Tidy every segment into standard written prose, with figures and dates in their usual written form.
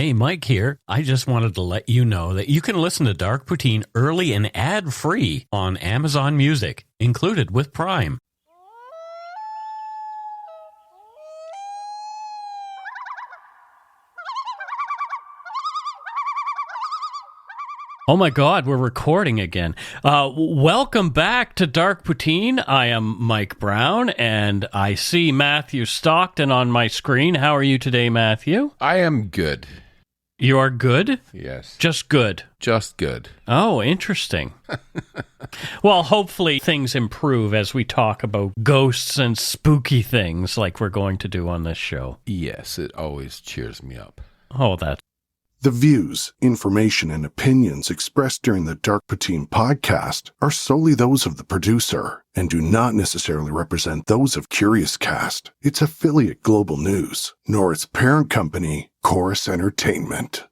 Hey, Mike here. I just wanted to let you know that you can listen to Dark Poutine early and ad-free on Amazon Music, included with Prime. Oh my God, we're recording again. Welcome back to Dark Poutine. I am Mike Brown, and I see Matthew Stockton on my screen. How are you today, Matthew? I am good. You are good? Yes. Just good? Just good. Oh, interesting. Well, hopefully things improve as we talk about ghosts and spooky things like we're going to do on this show. Yes, it always cheers me up. Oh, that's... The views, information, and opinions expressed during the Dark Poutine podcast are solely those of the producer and do not necessarily represent those of Curious Cast, its affiliate Global News, nor its parent company, Chorus Entertainment.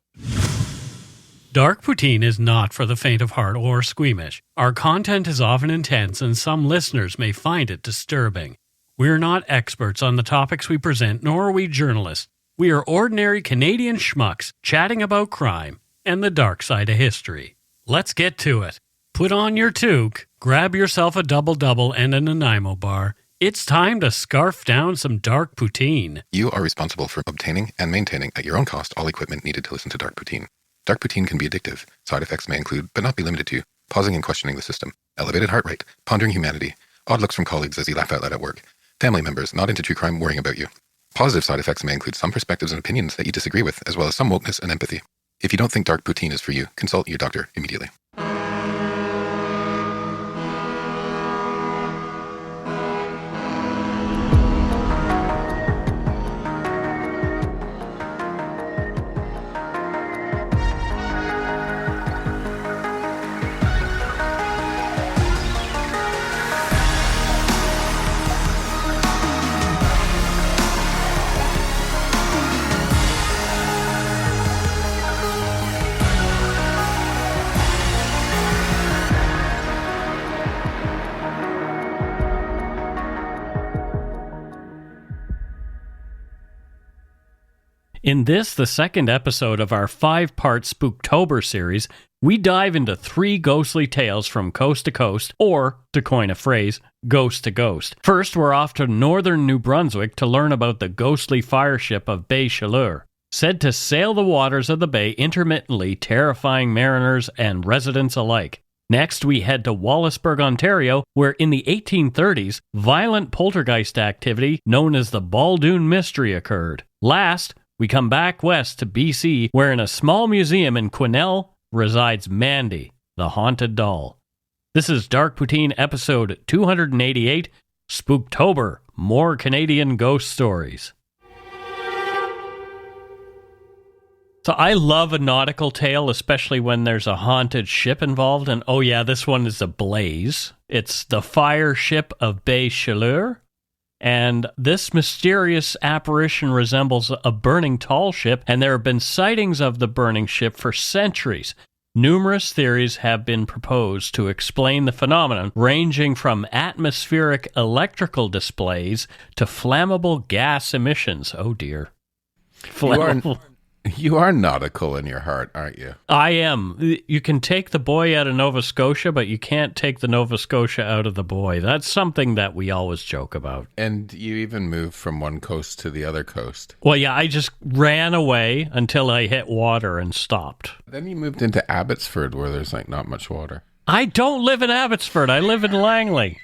Dark Poutine is not for the faint of heart or squeamish. Our content is often intense and some listeners may find it disturbing. We are not experts on the topics we present, nor are we journalists. We are ordinary Canadian schmucks chatting about crime and the dark side of history. Let's get to it. Put on your toque, grab yourself a double-double and a Nanaimo bar. It's time to scarf down some Dark Poutine. You are responsible for obtaining and maintaining at your own cost all equipment needed to listen to Dark Poutine. Dark Poutine can be addictive. Side effects may include, but not be limited to, pausing and questioning the system, elevated heart rate, pondering humanity, odd looks from colleagues as you laugh out loud at work, family members not into true crime worrying about you. Positive side effects may include some perspectives and opinions that you disagree with, as well as some wokeness and empathy. If you don't think Dark Poutine is for you, consult your doctor immediately. In this, the second episode of our 5-part Spooktober series, we dive into 3 ghostly tales from coast to coast, or, to coin a phrase, ghost to ghost. First, we're off to northern New Brunswick to learn about the ghostly fire ship of Bay Chaleur, said to sail the waters of the bay intermittently, terrifying mariners and residents alike. Next, we head to Wallaceburg, Ontario, where in the 1830s, violent poltergeist activity known as the Baldoon Mystery occurred. Last, we come back west to BC, where in a small museum in Quesnel resides Mandy, the haunted doll. This is Dark Poutine episode 288, Spooktober, more Canadian ghost stories. So I love a nautical tale, especially when there's a haunted ship involved, and oh yeah, this one is ablaze. It's the fire ship of Bay Chaleur. And this mysterious apparition resembles a burning tall ship, and there have been sightings of the burning ship for centuries. Numerous theories have been proposed to explain the phenomenon, ranging from atmospheric electrical displays to flammable gas emissions. Oh dear. Flammable. You are nautical in your heart, aren't you? I am. You can take the boy out of Nova Scotia, but you can't take the Nova Scotia out of the boy. That's something that we always joke about. And you even moved from one coast to the other coast. Well, yeah, I just ran away until I hit water and stopped. Then you moved into Abbotsford, where there's like not much water. I don't live in Abbotsford. I live in Langley.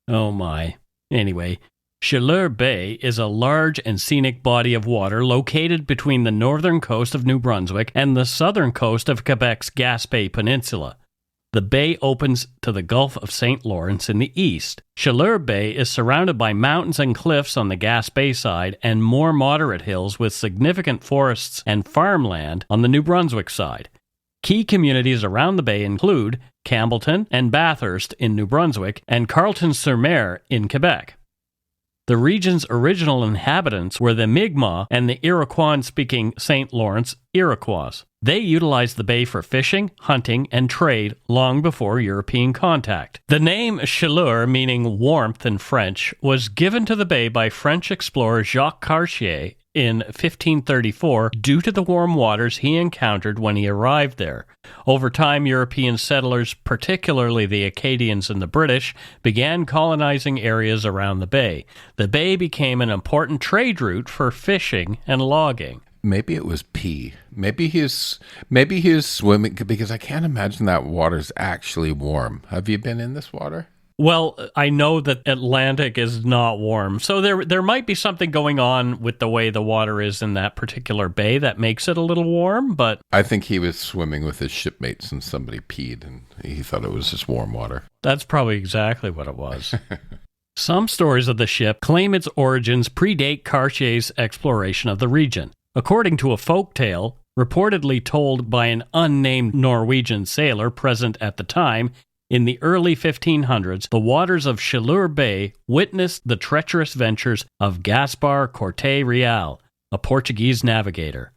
Oh, my. Anyway, Chaleur Bay is a large and scenic body of water located between the northern coast of New Brunswick and the southern coast of Quebec's Gaspé Peninsula. The bay opens to the Gulf of St. Lawrence in the east. Chaleur Bay is surrounded by mountains and cliffs on the Gaspé side and more moderate hills with significant forests and farmland on the New Brunswick side. Key communities around the bay include Campbellton and Bathurst in New Brunswick and Carleton-sur-Mer in Quebec. The region's original inhabitants were the Mi'kmaq and the Iroquois-speaking St. Lawrence Iroquois. They utilized the bay for fishing, hunting, and trade long before European contact. The name Chaleur, meaning warmth in French, was given to the bay by French explorer Jacques Cartier in 1534 due to the warm waters he encountered when he arrived there. Over time, European settlers, particularly the Acadians and the British, began colonizing areas around the bay. The bay became an important trade route for fishing and logging. Maybe it was pee. Maybe he's swimming, because I can't imagine that water's actually warm. Have you been in this water? Well, I know that Atlantic is not warm, so there might be something going on with the way the water is in that particular bay that makes it a little warm, but... I think he was swimming with his shipmates and somebody peed, and he thought it was just warm water. That's probably exactly what it was. Some stories of the ship claim its origins predate Cartier's exploration of the region. According to a folk tale, reportedly told by an unnamed Norwegian sailor present at the time, in the early 1500s, the waters of Chaleur Bay witnessed the treacherous ventures of Gaspar Corte Real, a Portuguese navigator.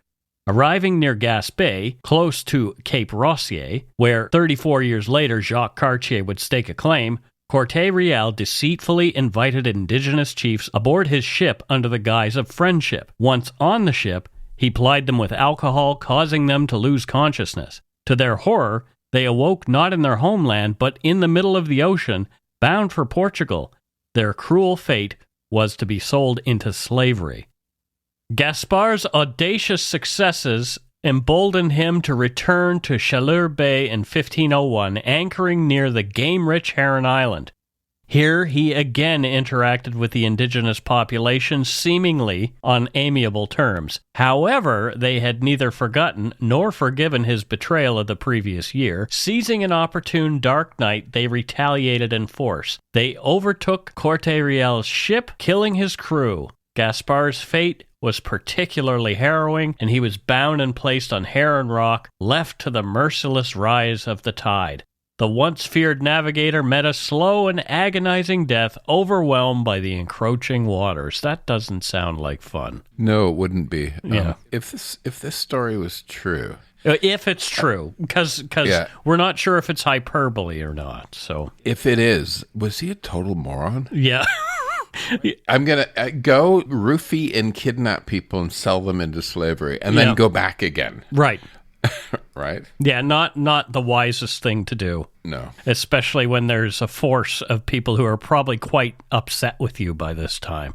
Arriving near Gaspé, close to Cape Rossier, where 34 years later Jacques Cartier would stake a claim, Corte Real deceitfully invited indigenous chiefs aboard his ship under the guise of friendship. Once on the ship, he plied them with alcohol, causing them to lose consciousness. To their horror, they awoke not in their homeland, but in the middle of the ocean, bound for Portugal. Their cruel fate was to be sold into slavery. Gaspar's audacious successes emboldened him to return to Chaleur Bay in 1501, anchoring near the game-rich Heron Island. Here he again interacted with the indigenous population, seemingly on amiable terms. However, they had neither forgotten nor forgiven his betrayal of the previous year. Seizing an opportune dark night, they retaliated in force. They overtook Corte Real's ship, killing his crew. Gaspar's fate was particularly harrowing, and he was bound and placed on Heron Rock, left to the merciless rise of the tide. The once feared navigator met a slow and agonizing death, overwhelmed by the encroaching waters. That doesn't sound like fun. No, it wouldn't be. Yeah. If this story was true. If it's true, because we're not sure if it's hyperbole or not. So if it is, was he a total moron? Yeah. I'm going to go roofie and kidnap people and sell them into slavery and then go back again. Right. Right? Yeah, not the wisest thing to do. No. Especially when there's a force of people who are probably quite upset with you by this time.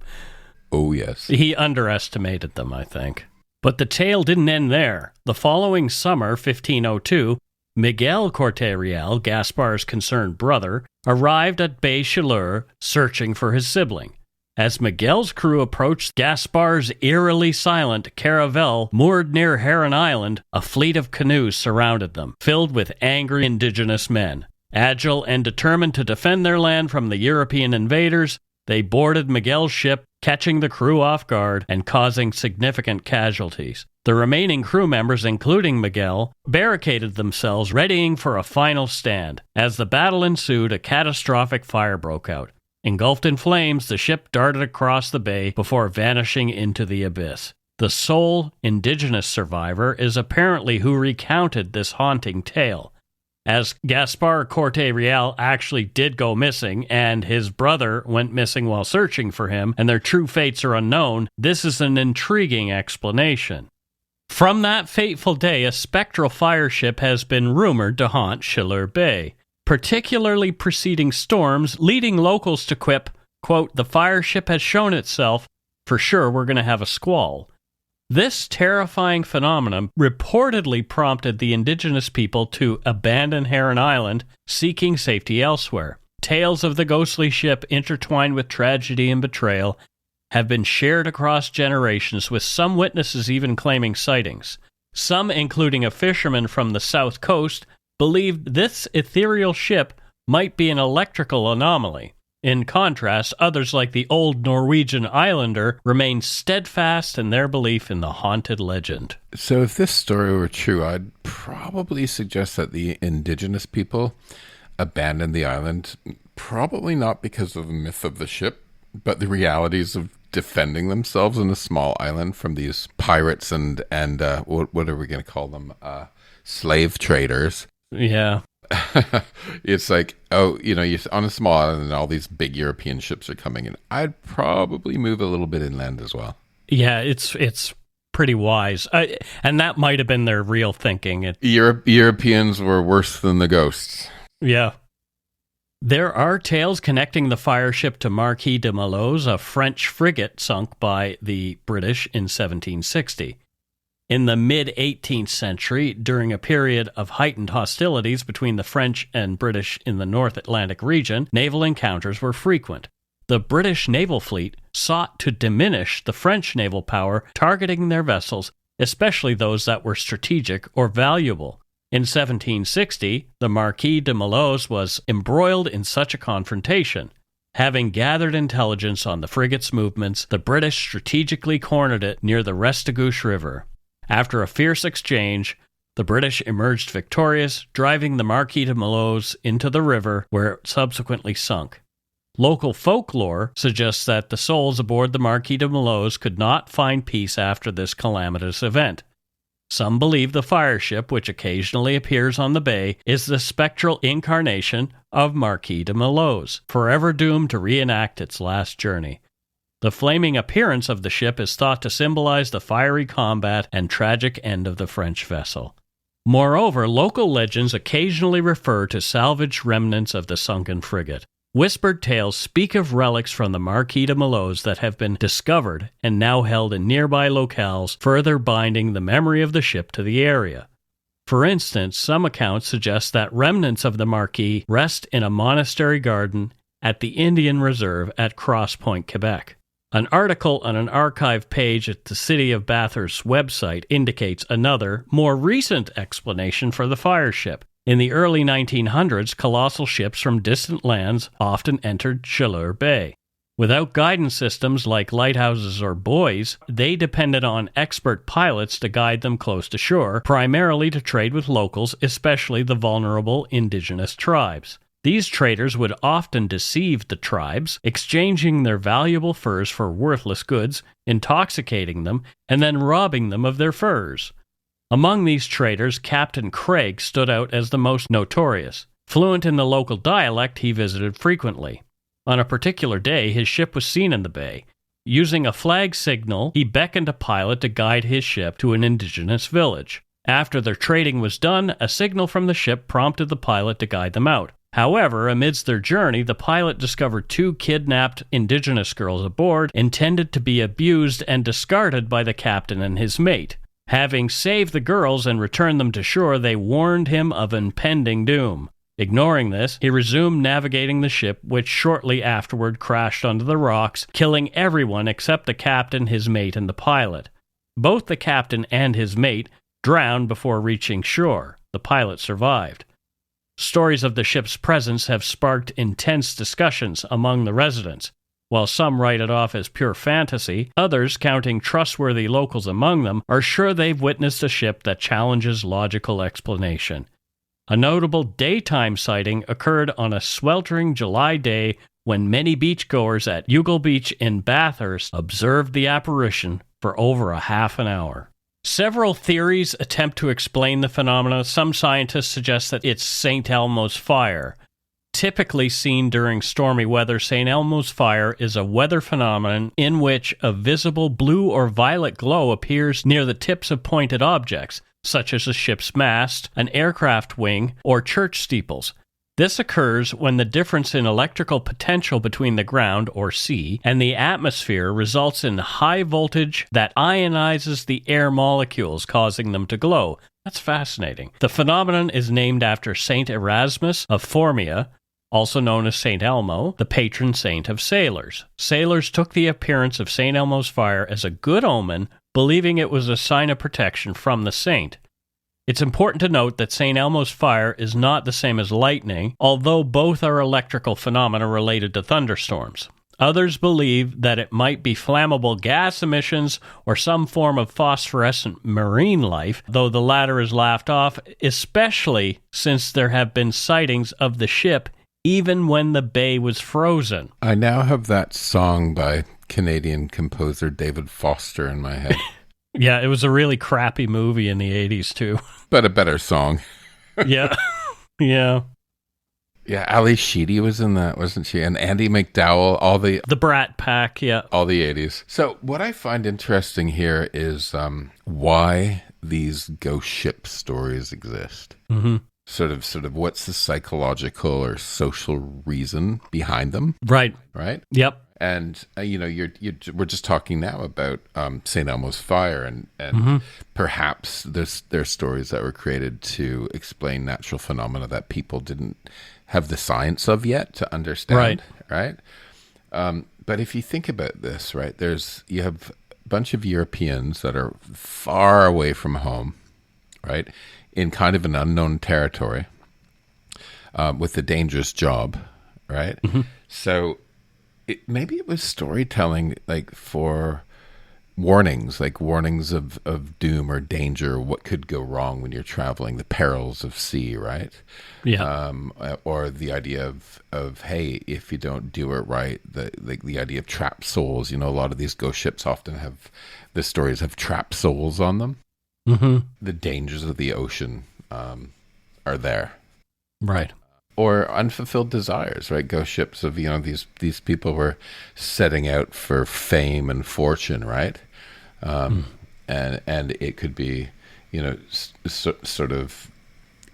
Oh, yes. He underestimated them, I think. But the tale didn't end there. The following summer, 1502, Miguel Corte Real, Gaspar's concerned brother, arrived at Bay Chaleur searching for his sibling. As Miguel's crew approached Gaspar's eerily silent caravel moored near Heron Island, a fleet of canoes surrounded them, filled with angry indigenous men. Agile and determined to defend their land from the European invaders, they boarded Miguel's ship, catching the crew off guard and causing significant casualties. The remaining crew members, including Miguel, barricaded themselves, readying for a final stand. As the battle ensued, a catastrophic fire broke out. Engulfed in flames, the ship darted across the bay before vanishing into the abyss. The sole indigenous survivor is apparently who recounted this haunting tale. As Gaspar Corte Real actually did go missing, and his brother went missing while searching for him, and their true fates are unknown, this is an intriguing explanation. From that fateful day, a spectral fire ship has been rumored to haunt Chaleur Bay, particularly preceding storms, leading locals to quip, quote, "The fire ship has shown itself. For sure we're going to have a squall." This terrifying phenomenon reportedly prompted the indigenous people to abandon Heron Island, seeking safety elsewhere. Tales of the ghostly ship, intertwined with tragedy and betrayal, have been shared across generations, with some witnesses even claiming sightings. Some, including a fisherman from the south coast, believed this ethereal ship might be an electrical anomaly. In contrast, others like the old Norwegian islander remained steadfast in their belief in the haunted legend. So if this story were true, I'd probably suggest that the indigenous people abandoned the island, probably not because of the myth of the ship, but the realities of defending themselves in a small island from these pirates and what are we going to call them? Slave traders. Yeah. It's like, oh, you're on a small island and all these big European ships are coming in. I'd probably move a little bit inland as well. Yeah, it's pretty wise. And that might have been their real thinking. Europeans were worse than the ghosts. Yeah. There are tales connecting the fire ship to Marquis de Malot's, a French frigate sunk by the British in 1760. In the mid-18th century, during a period of heightened hostilities between the French and British in the North Atlantic region, naval encounters were frequent. The British naval fleet sought to diminish the French naval power, targeting their vessels, especially those that were strategic or valuable. In 1760, the Marquis de Malot's was embroiled in such a confrontation. Having gathered intelligence on the frigate's movements, the British strategically cornered it near the Restigouche River. After a fierce exchange, the British emerged victorious, driving the Marquis de Malot's into the river, where it subsequently sunk. Local folklore suggests that the souls aboard the Marquis de Malot's could not find peace after this calamitous event. Some believe the fire ship, which occasionally appears on the bay, is the spectral incarnation of Marquis de Malot's, forever doomed to reenact its last journey. The flaming appearance of the ship is thought to symbolize the fiery combat and tragic end of the French vessel. Moreover, local legends occasionally refer to salvaged remnants of the sunken frigate. Whispered tales speak of relics from the Marquis de Malot's that have been discovered and now held in nearby locales, further binding the memory of the ship to the area. For instance, some accounts suggest that remnants of the Marquis rest in a monastery garden at the Indian Reserve at Cross Point, Quebec. An article on an archive page at the City of Bathurst's website indicates another, more recent explanation for the fire ship. In the early 1900s, colossal ships from distant lands often entered Chaleur Bay. Without guidance systems like lighthouses or buoys, they depended on expert pilots to guide them close to shore, primarily to trade with locals, especially the vulnerable indigenous tribes. These traders would often deceive the tribes, exchanging their valuable furs for worthless goods, intoxicating them, and then robbing them of their furs. Among these traders, Captain Craig stood out as the most notorious. Fluent in the local dialect, he visited frequently. On a particular day, his ship was seen in the bay. Using a flag signal, he beckoned a pilot to guide his ship to an indigenous village. After their trading was done, a signal from the ship prompted the pilot to guide them out. However, amidst their journey, the pilot discovered 2 kidnapped indigenous girls aboard, intended to be abused and discarded by the captain and his mate. Having saved the girls and returned them to shore, they warned him of impending doom. Ignoring this, he resumed navigating the ship, which shortly afterward crashed onto the rocks, killing everyone except the captain, his mate, and the pilot. Both the captain and his mate drowned before reaching shore. The pilot survived. Stories of the ship's presence have sparked intense discussions among the residents. While some write it off as pure fantasy, others, counting trustworthy locals among them, are sure they've witnessed a ship that challenges logical explanation. A notable daytime sighting occurred on a sweltering July day when many beachgoers at Youghal Beach in Bathurst observed the apparition for over a half an hour. Several theories attempt to explain the phenomena. Some scientists suggest that it's St. Elmo's fire. Typically seen during stormy weather, St. Elmo's fire is a weather phenomenon in which a visible blue or violet glow appears near the tips of pointed objects, such as a ship's mast, an aircraft wing, or church steeples. This occurs when the difference in electrical potential between the ground, or sea, and the atmosphere results in high voltage that ionizes the air molecules, causing them to glow. That's fascinating. The phenomenon is named after Saint Erasmus of Formia, also known as St. Elmo, the patron saint of sailors. Sailors took the appearance of St. Elmo's fire as a good omen, believing it was a sign of protection from the saint. It's important to note that St. Elmo's fire is not the same as lightning, although both are electrical phenomena related to thunderstorms. Others believe that it might be flammable gas emissions or some form of phosphorescent marine life, though the latter is laughed off, especially since there have been sightings of the ship even when the bay was frozen. I now have that song by Canadian composer David Foster in my head. Yeah, it was a really crappy movie in the 80s, too. But a better song. Yeah. Yeah. Yeah, Ali Sheedy was in that, wasn't she? And Andy McDowell, all the Brat Pack, yeah. all the 80s. So what I find interesting here is why these ghost ship stories exist. Mm-hmm. Sort of what's the psychological or social reason behind them, Right. right? Yep. And we're just talking now about St. Elmo's fire, and perhaps there's stories that were created to explain natural phenomena that people didn't have the science of yet to understand, right? But if you think about this, right, you have a bunch of Europeans that are far away from home, right, in kind of an unknown territory, with a dangerous job, right? Mm-hmm. So maybe it was storytelling, like for warnings of doom or danger, what could go wrong when you're traveling, the perils of sea, right? Yeah. Or the idea of hey, if you don't do it right, the idea of trapped souls. A lot of these ghost ships often the stories have trapped souls on them. Mm-hmm. The dangers of the ocean are there. Right. Or unfulfilled desires, right? Ghost ships of, these people were setting out for fame and fortune, right? And it could be, sort of,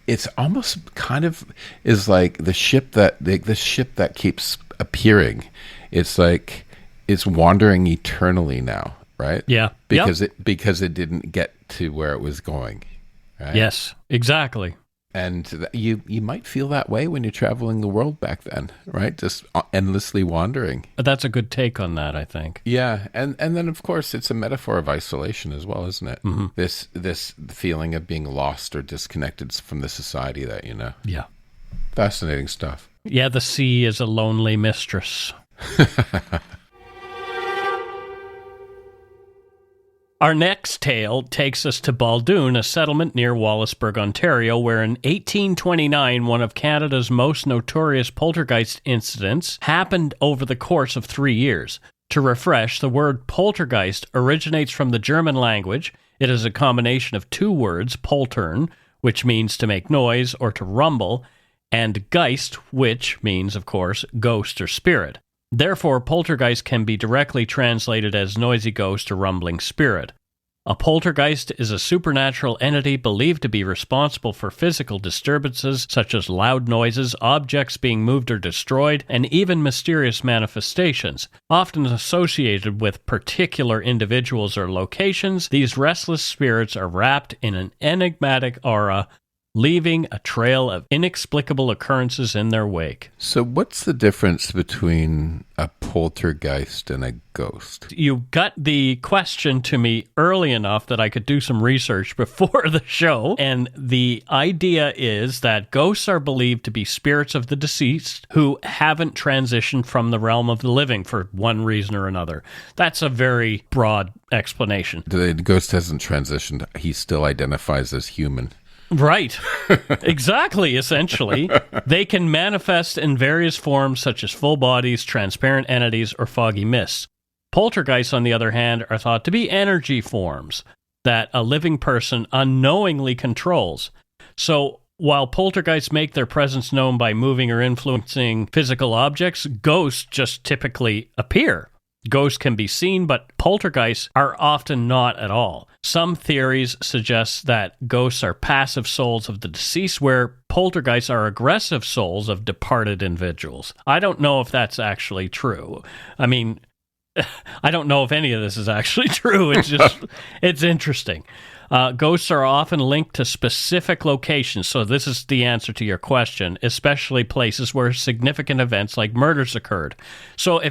it's almost kind of is like the ship that keeps appearing. It's like it's wandering eternally now, right? Yeah. Because it didn't get to where it was going. Right? Yes, exactly. And you might feel that way when you're traveling the world back then, right? Just endlessly wandering. That's a good take on that, I think. Yeah, and then of course it's a metaphor of isolation as well, isn't it? Mm-hmm. This feeling of being lost or disconnected from the society that you know. Yeah. Fascinating stuff. Yeah, the sea is a lonely mistress. Our next tale takes us to Baldoon, a settlement near Wallaceburg, Ontario, where in 1829, one of Canada's most notorious poltergeist incidents happened over the course of 3 years. To refresh, the word poltergeist originates from the German language. It is a combination of two words, poltern, which means to make noise or to rumble, and geist, which means, of course, ghost or spirit. Therefore, poltergeist can be directly translated as noisy ghost or rumbling spirit. A poltergeist is a supernatural entity believed to be responsible for physical disturbances such as loud noises, objects being moved or destroyed, and even mysterious manifestations. Often associated with particular individuals or locations, these restless spirits are wrapped in an enigmatic aura, leaving a trail of inexplicable occurrences in their wake. So what's the difference between a poltergeist and a ghost? You got the question to me early enough that I could do some research before the show, and the idea is that ghosts are believed to be spirits of the deceased who haven't transitioned from the realm of the living for one reason or another. That's a very broad explanation. The ghost hasn't transitioned. He still identifies as human. Right. Exactly, essentially. They can manifest in various forms such as full bodies, transparent entities, or foggy mists. Poltergeists, on the other hand, are thought to be energy forms that a living person unknowingly controls. So, while poltergeists make their presence known by moving or influencing physical objects, ghosts just typically appear. Ghosts can be seen, but poltergeists are often not at all. Some theories suggest that ghosts are passive souls of the deceased, where poltergeists are aggressive souls of departed individuals. I don't know if that's actually true. I mean, I don't know if any of this is actually true. It's just, it's interesting. Ghosts are often linked to specific locations, so this is the answer to your question, especially places where significant events like murders occurred. So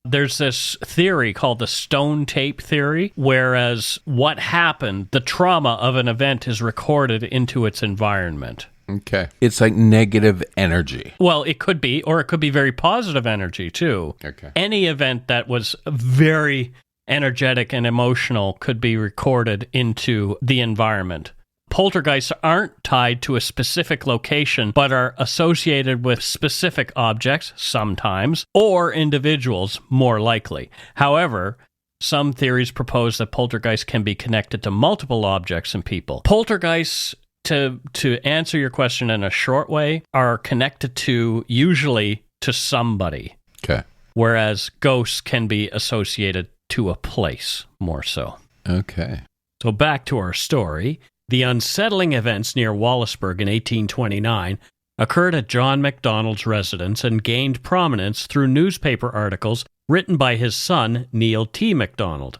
there's this theory called the stone tape theory, whereas what happened, the trauma of an event is recorded into its environment. Okay. It's like negative energy. Well, it could be, or it could be very positive energy, too. Okay. Any event that was very energetic and emotional could be recorded into the environment. Poltergeists aren't tied to a specific location, but are associated with specific objects, sometimes, or individuals, more likely. However, some theories propose that poltergeists can be connected to multiple objects and people. Poltergeists to answer your question in a short way, are connected usually to somebody. Okay. Whereas ghosts can be associated to a place more so. Okay. So back to our story. The unsettling events near Wallaceburg in 1829 occurred at John MacDonald's residence and gained prominence through newspaper articles written by his son, Neil T. MacDonald.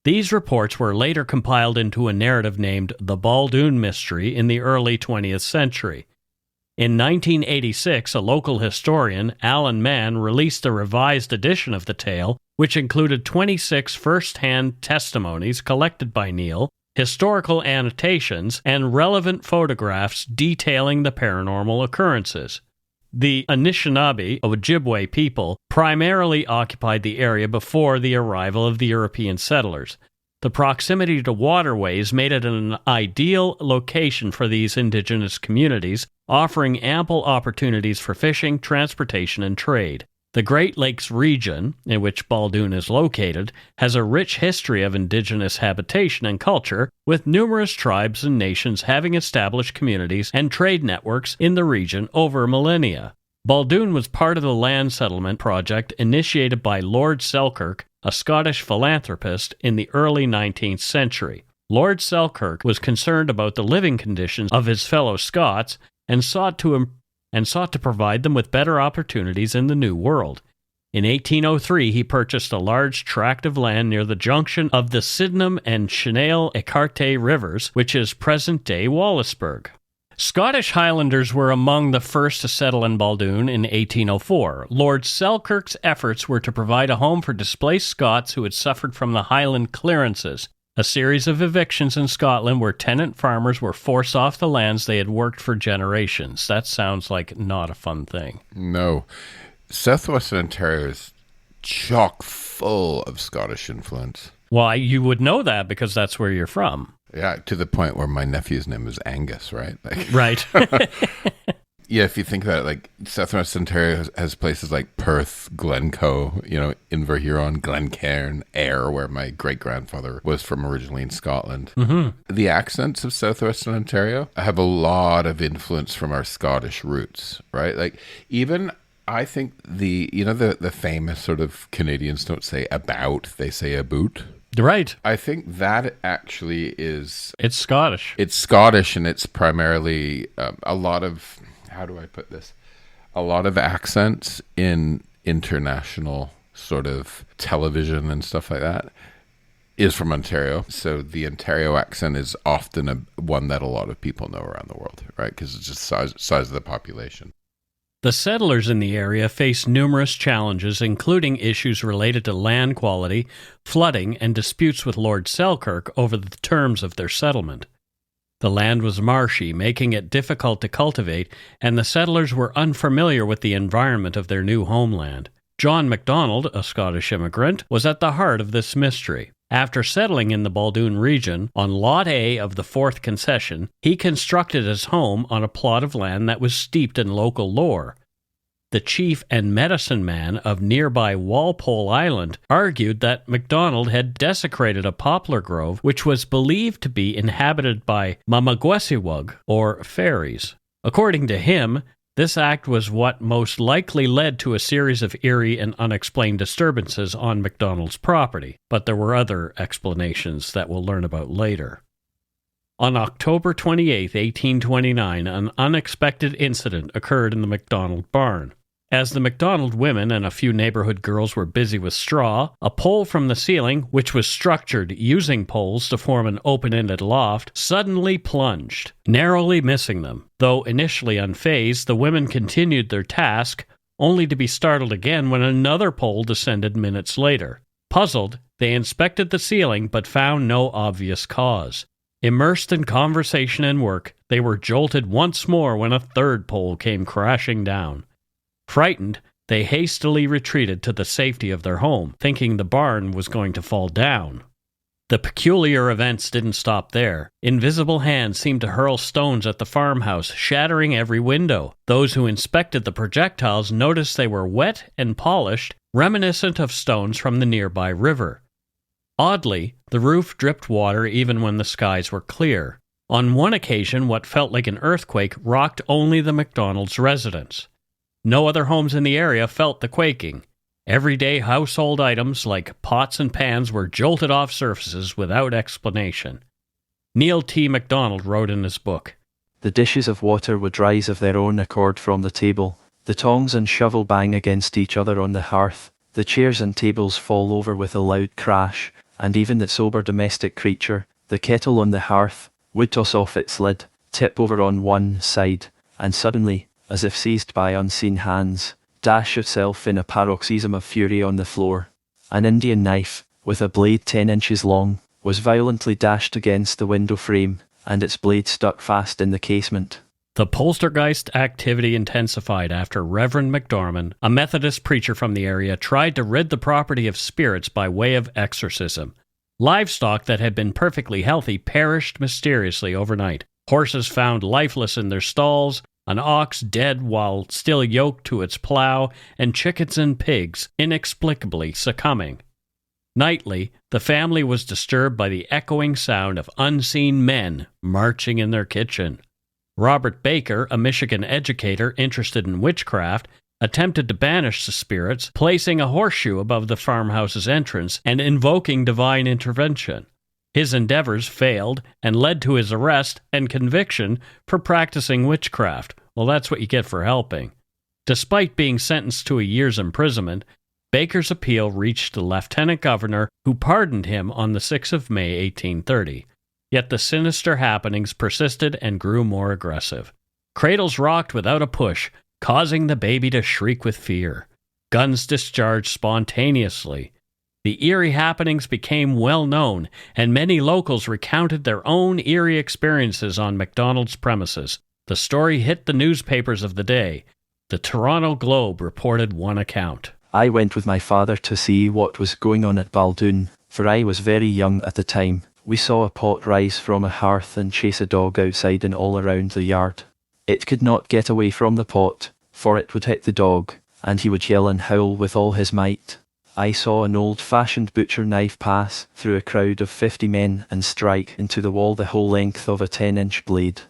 These reports were later compiled into a narrative named The Baldoon Mystery in the early 20th century. In 1986, a local historian, Alan Mann, released a revised edition of the tale, which included 26 first-hand testimonies collected by Neil, historical annotations, and relevant photographs detailing the paranormal occurrences. The Anishinaabe, Ojibwe people, primarily occupied the area before the arrival of the European settlers. The proximity to waterways made it an ideal location for these indigenous communities, offering ample opportunities for fishing, transportation, and trade. The Great Lakes region, in which Baldoon is located, has a rich history of indigenous habitation and culture, with numerous tribes and nations having established communities and trade networks in the region over millennia. Baldoon was part of the land settlement project initiated by Lord Selkirk, a Scottish philanthropist, in the early 19th century. Lord Selkirk was concerned about the living conditions of his fellow Scots and sought to provide them with better opportunities in the New World. In 1803, he purchased a large tract of land near the junction of the Sydenham and Quesnel-Écarté rivers, which is present-day Wallaceburg. Scottish Highlanders were among the first to settle in Baldoon in 1804. Lord Selkirk's efforts were to provide a home for displaced Scots who had suffered from the Highland clearances, a series of evictions in Scotland where tenant farmers were forced off the lands they had worked for generations. That sounds like not a fun thing. No. Southwestern Ontario is chock full of Scottish influence. Well, you would know that because that's where you're from. Yeah, to the point where my nephew's name is Angus, right? Right. Yeah, if you think about it, like Southwestern Ontario has places like Perth, Glencoe, Inverhuron, Glencairn, Ayr, where my great-grandfather was from originally in Scotland. Mm-hmm. The accents of Southwestern Ontario have a lot of influence from our Scottish roots, right? Like even I think the famous sort of Canadians don't say about, they say aboot. Right. I think that actually is... It's Scottish. It's Scottish, and it's primarily a lot of... How do I put this? A lot of accents in international sort of television and stuff like that is from Ontario. So the Ontario accent is often one that a lot of people know around the world, right? Because it's just size of the population. The settlers in the area faced numerous challenges, including issues related to land quality, flooding, and disputes with Lord Selkirk over the terms of their settlement. The land was marshy, making it difficult to cultivate, and the settlers were unfamiliar with the environment of their new homeland. John MacDonald, a Scottish immigrant, was at the heart of this mystery. After settling in the Baldoon region, on Lot A of the 4th concession, he constructed his home on a plot of land that was steeped in local lore. The chief and medicine man of nearby Walpole Island argued that MacDonald had desecrated a poplar grove which was believed to be inhabited by Mamagwesiwug, or fairies. According to him, this act was what most likely led to a series of eerie and unexplained disturbances on MacDonald's property, but there were other explanations that we'll learn about later. On October 28, 1829, an unexpected incident occurred in the MacDonald barn. As the MacDonald women and a few neighborhood girls were busy with straw, a pole from the ceiling, which was structured using poles to form an open-ended loft, suddenly plunged, narrowly missing them. Though initially unfazed, the women continued their task, only to be startled again when another pole descended minutes later. Puzzled, they inspected the ceiling but found no obvious cause. Immersed in conversation and work, they were jolted once more when a third pole came crashing down. Frightened, they hastily retreated to the safety of their home, thinking the barn was going to fall down. The peculiar events didn't stop there. Invisible hands seemed to hurl stones at the farmhouse, shattering every window. Those who inspected the projectiles noticed they were wet and polished, reminiscent of stones from the nearby river. Oddly, the roof dripped water even when the skies were clear. On one occasion, what felt like an earthquake rocked only the McDonald's residence. No other homes in the area felt the quaking. Everyday household items like pots and pans were jolted off surfaces without explanation. Neil T. MacDonald wrote in his book, "The dishes of water would rise of their own accord from the table. The tongs and shovel bang against each other on the hearth. The chairs and tables fall over with a loud crash, and even the sober domestic creature, the kettle on the hearth, would toss off its lid, tip over on one side, and suddenly, as if seized by unseen hands, dash itself in a paroxysm of fury on the floor. An Indian knife, with a blade 10 inches long, was violently dashed against the window frame, and its blade stuck fast in the casement." The poltergeist activity intensified after Reverend McDormand, a Methodist preacher from the area, tried to rid the property of spirits by way of exorcism. Livestock that had been perfectly healthy perished mysteriously overnight. Horses found lifeless in their stalls, an ox dead while still yoked to its plow, and chickens and pigs inexplicably succumbing. Nightly, the family was disturbed by the echoing sound of unseen men marching in their kitchen. Robert Baker, a Michigan educator interested in witchcraft, attempted to banish the spirits, placing a horseshoe above the farmhouse's entrance and invoking divine intervention. His endeavors failed and led to his arrest and conviction for practicing witchcraft. Well, that's what you get for helping. Despite being sentenced to a year's imprisonment, Baker's appeal reached the lieutenant governor, who pardoned him on the 6th of May, 1830. Yet the sinister happenings persisted and grew more aggressive. Cradles rocked without a push, causing the baby to shriek with fear. Guns discharged spontaneously. The eerie happenings became well known, and many locals recounted their own eerie experiences on McDonald's premises. The story hit the newspapers of the day. The Toronto Globe reported one account. "I went with my father to see what was going on at Baldoon, for I was very young at the time. We saw a pot rise from a hearth and chase a dog outside and all around the yard. It could not get away from the pot, for it would hit the dog, and he would yell and howl with all his might. I saw an old-fashioned butcher knife pass through a crowd of 50 men and strike into the wall the whole length of a 10-inch blade.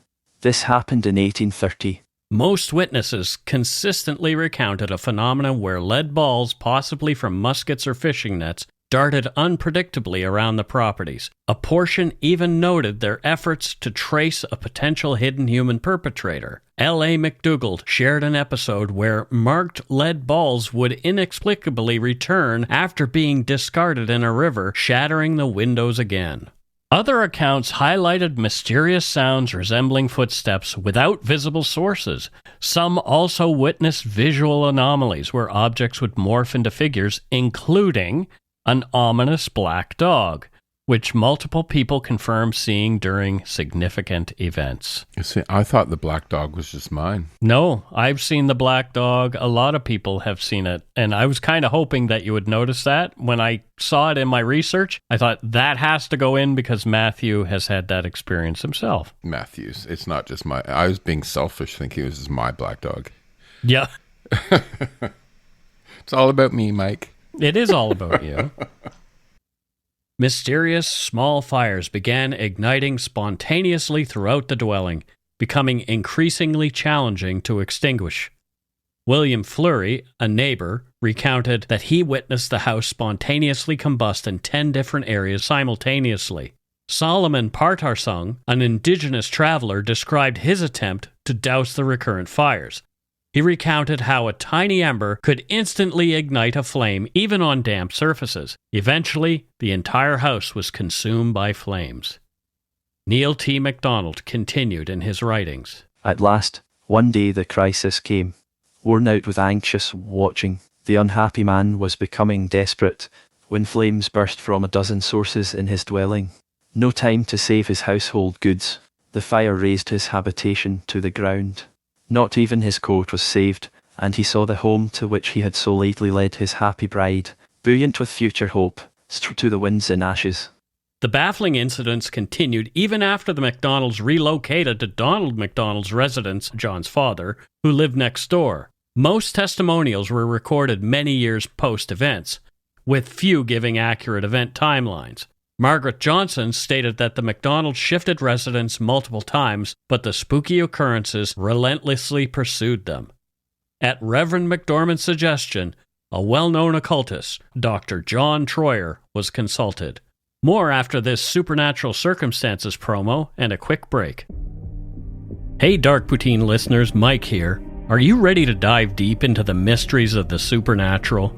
This happened in 1830. Most witnesses consistently recounted a phenomenon where lead balls, possibly from muskets or fishing nets, darted unpredictably around the properties. A portion even noted their efforts to trace a potential hidden human perpetrator. L.A. McDougall shared an episode where marked lead balls would inexplicably return after being discarded in a river, shattering the windows again. Other accounts highlighted mysterious sounds resembling footsteps without visible sources. Some also witnessed visual anomalies where objects would morph into figures, including an ominous black dog, which multiple people confirmed seeing during significant events. You see, I thought the black dog was just mine. No, I've seen the black dog. A lot of people have seen it. And I was kind of hoping that you would notice that. When I saw it in my research, I thought that has to go in because Matthew has had that experience himself. Matthews. It's not just my... I was being selfish thinking it was my black dog. Yeah. It's all about me, Mike. It is all about you. Mysterious small fires began igniting spontaneously throughout the dwelling, becoming increasingly challenging to extinguish. William Fleury, a neighbor, recounted that he witnessed the house spontaneously combust in 10 different areas simultaneously. Solomon Partarsung, an indigenous traveler, described his attempt to douse the recurrent fires. He recounted how a tiny ember could instantly ignite a flame even on damp surfaces. Eventually, the entire house was consumed by flames. Neil T. MacDonald continued in his writings. At last, one day the crisis came. Worn out with anxious watching, the unhappy man was becoming desperate when flames burst from a dozen sources in his dwelling. No time to save his household goods. The fire razed his habitation to the ground. Not even his coat was saved, and he saw the home to which he had so lately led his happy bride, buoyant with future hope, struck to the winds in ashes. The baffling incidents continued even after the MacDonalds relocated to Donald MacDonald's residence, John's father, who lived next door. Most testimonials were recorded many years post-events, with few giving accurate event timelines. Margaret Johnson stated that the McDonald's shifted residents multiple times, but the spooky occurrences relentlessly pursued them. At Reverend McDormand's suggestion, a well-known occultist, Dr. John Troyer, was consulted. More after this Supernatural Circumstances promo and a quick break. Hey Dark Poutine listeners, Mike here. Are you ready to dive deep into the mysteries of the supernatural?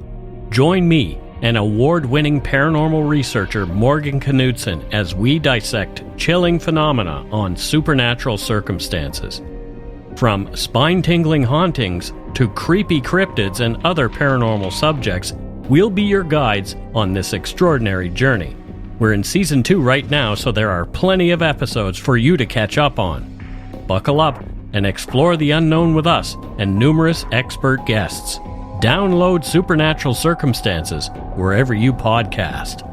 Join me and award-winning paranormal researcher Morgan Knudsen as we dissect chilling phenomena on supernatural circumstances. From spine-tingling hauntings to creepy cryptids and other paranormal subjects, we'll be your guides on this extraordinary journey. We're in Season 2 right now, so there are plenty of episodes for you to catch up on. Buckle up and explore the unknown with us and numerous expert guests. Download Supernatural Circumstances wherever you podcast.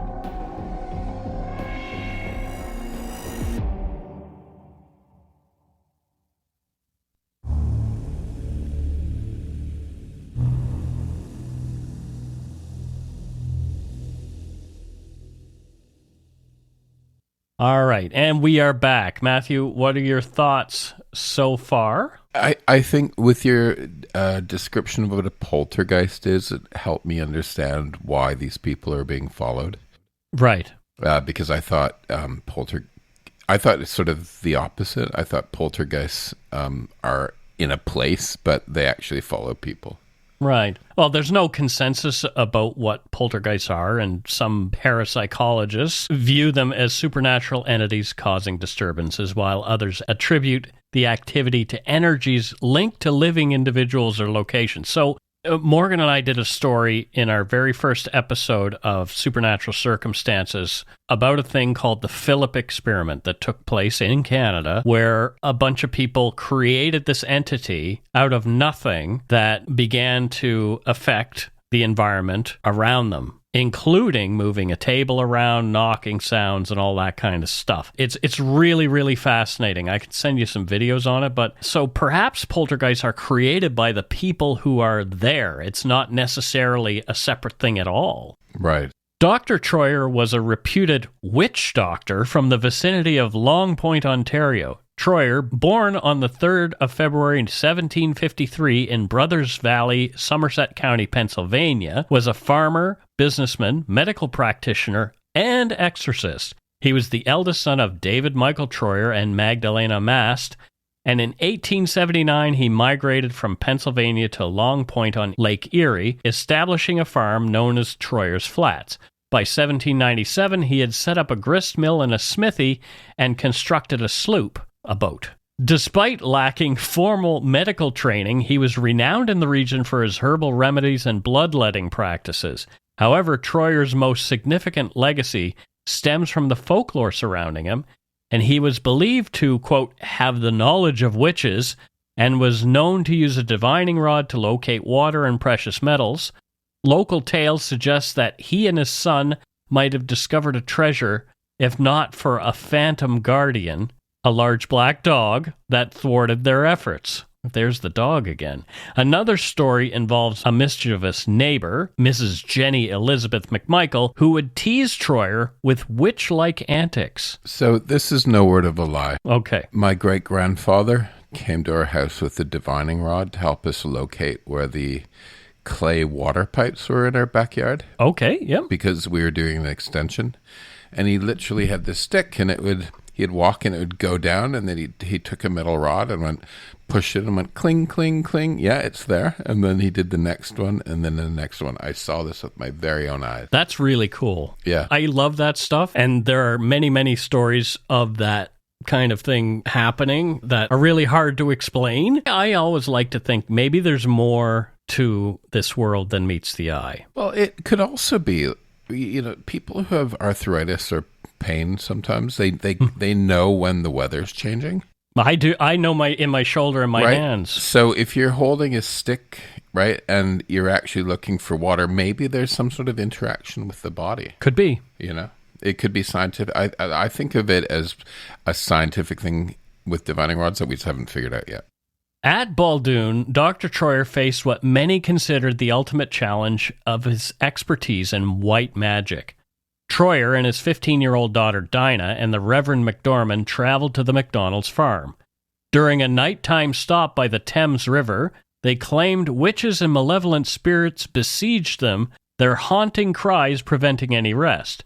All right, and we are back. Matthew, what are your thoughts so far? I think with your description of what a poltergeist is, it helped me understand why these people are being followed. Right. Because I thought I thought it's sort of the opposite. I thought poltergeists are in a place, but they actually follow people. Right. Well, there's no consensus about what poltergeists are, and some parapsychologists view them as supernatural entities causing disturbances, while others attribute the activity to energies linked to living individuals or locations. So Morgan and I did a story in our very first episode of Supernatural Circumstances about a thing called the Philip experiment that took place in Canada, where a bunch of people created this entity out of nothing that began to affect the environment around them, including moving a table around, knocking sounds, and all that kind of stuff. It's really, really fascinating. I can send you some videos on it, but so perhaps poltergeists are created by the people who are there. It's not necessarily a separate thing at all. Right. Dr. Troyer was a reputed witch doctor from the vicinity of Long Point, Ontario. Troyer, born on the 3rd of February 1753 in Brothers Valley, Somerset County, Pennsylvania, was a farmer, businessman, medical practitioner, and exorcist. He was the eldest son of David Michael Troyer and Magdalena Mast, and in 1879 he migrated from Pennsylvania to Long Point on Lake Erie, establishing a farm known as Troyer's Flats. By 1797 he had set up a grist mill and a smithy and constructed a sloop, a boat. Despite lacking formal medical training, he was renowned in the region for his herbal remedies and bloodletting practices. However, Troyer's most significant legacy stems from the folklore surrounding him, and he was believed to, quote, have the knowledge of witches, and was known to use a divining rod to locate water and precious metals. Local tales suggest that he and his son might have discovered a treasure, if not for a phantom guardian, a large black dog that thwarted their efforts. There's the dog again. Another story involves a mischievous neighbor, Mrs. Jenny Elizabeth McMichael, who would tease Troyer with witch-like antics. So this is no word of a lie. Okay. My great-grandfather came to our house with a divining rod to help us locate where the clay water pipes were in our backyard. Okay, yep. Because we were doing an extension. And he literally had this stick, and he'd walk and it would go down, and then he took a metal rod and pushed it and went cling, cling, cling. Yeah, it's there. And then he did the next one, and then the next one. I saw this with my very own eyes. That's really cool. Yeah. I love that stuff. And there are many, many stories of that kind of thing happening that are really hard to explain. I always like to think maybe there's more to this world than meets the eye. Well, it could also be, people who have arthritis or pain sometimes, they know when the weather's changing. I do. I know in my shoulder and my right? hands. So if you're holding a stick, right, and you're actually looking for water, maybe there's some sort of interaction with the body. Could be. It could be scientific. I think of it as a scientific thing with divining rods that we just haven't figured out yet. At Baldoon, Dr. Troyer faced what many considered the ultimate challenge of his expertise in white magic. Troyer and his 15-year-old daughter Dinah and the Reverend McDormand traveled to the McDonald's farm. During a nighttime stop by the Thames River, they claimed witches and malevolent spirits besieged them, their haunting cries preventing any rest.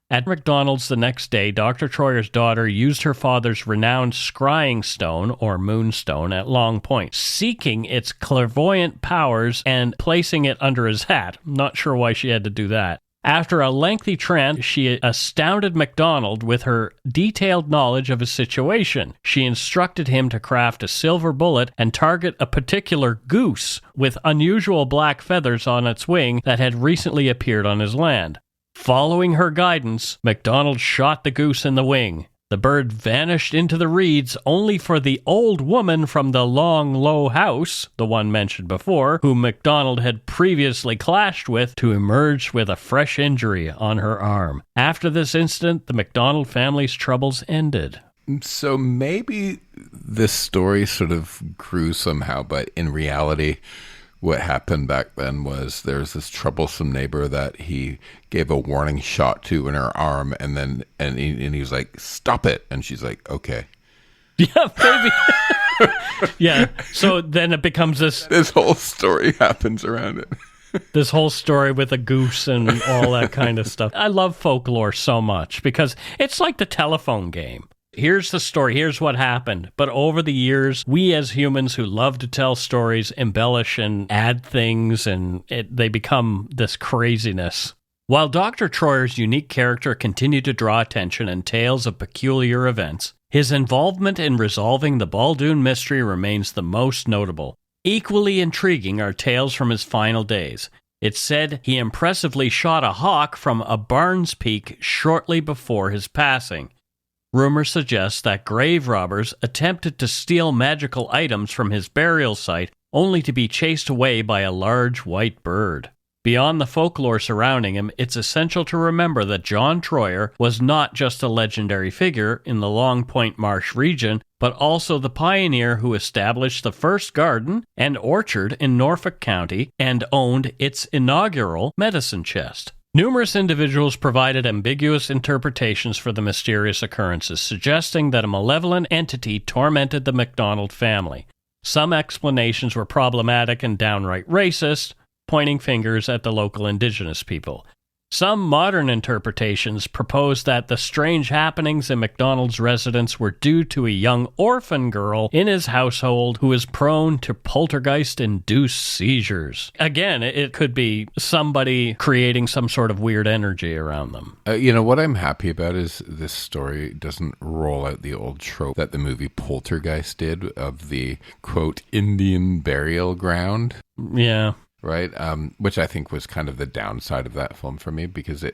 At McDonald's the next day, Dr. Troyer's daughter used her father's renowned scrying stone, or moonstone, at Long Point, seeking its clairvoyant powers and placing it under his hat. Not sure why she had to do that. After a lengthy trance, she astounded MacDonald with her detailed knowledge of his situation. She instructed him to craft a silver bullet and target a particular goose with unusual black feathers on its wing that had recently appeared on his land. Following her guidance, MacDonald shot the goose in the wing. The bird vanished into the reeds, only for the old woman from the long, low house, the one mentioned before, whom MacDonald had previously clashed with, to emerge with a fresh injury on her arm. After this incident, the MacDonald family's troubles ended. So maybe this story sort of grew somehow, but in reality, what happened back then was there's this troublesome neighbor that he gave a warning shot to in her arm, and he was like, "Stop it!" And she's like, "Okay." Yeah, maybe. Yeah. So then it becomes this whole story happens around it. This whole story with a goose and all that kind of stuff. I love folklore so much because it's like the telephone game. Here's the story, here's what happened. But over the years, we as humans who love to tell stories embellish and add things, and they become this craziness. While Dr. Troyer's unique character continued to draw attention in tales of peculiar events, his involvement in resolving the Baldoon Mystery remains the most notable. Equally intriguing are tales from his final days. It's said he impressively shot a hawk from a Barnes Peak shortly before his passing. Rumor suggests that grave robbers attempted to steal magical items from his burial site, only to be chased away by a large white bird. Beyond the folklore surrounding him, it's essential to remember that John Troyer was not just a legendary figure in the Long Point Marsh region, but also the pioneer who established the first garden and orchard in Norfolk County and owned its inaugural medicine chest. Numerous individuals provided ambiguous interpretations for the mysterious occurrences, suggesting that a malevolent entity tormented the MacDonald family. Some explanations were problematic and downright racist, pointing fingers at the local indigenous people. Some modern interpretations propose that the strange happenings in MacDonald's residence were due to a young orphan girl in his household who is prone to poltergeist-induced seizures. Again, it could be somebody creating some sort of weird energy around them. What I'm happy about is this story doesn't roll out the old trope that the movie Poltergeist did of the, quote, Indian burial ground. Yeah. Right, which I think was kind of the downside of that film for me, because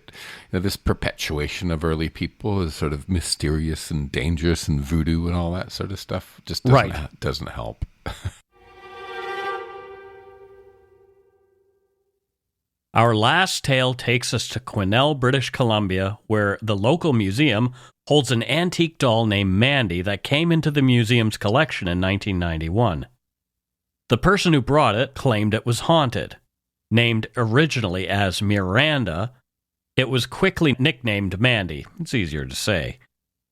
this perpetuation of early people is sort of mysterious and dangerous and voodoo and all that sort of stuff just doesn't help. Our last tale takes us to Quesnel, British Columbia, where the local museum holds an antique doll named Mandy that came into the museum's collection in 1991. The person who brought it claimed it was haunted. Named originally as Miranda, it was quickly nicknamed Mandy. It's easier to say.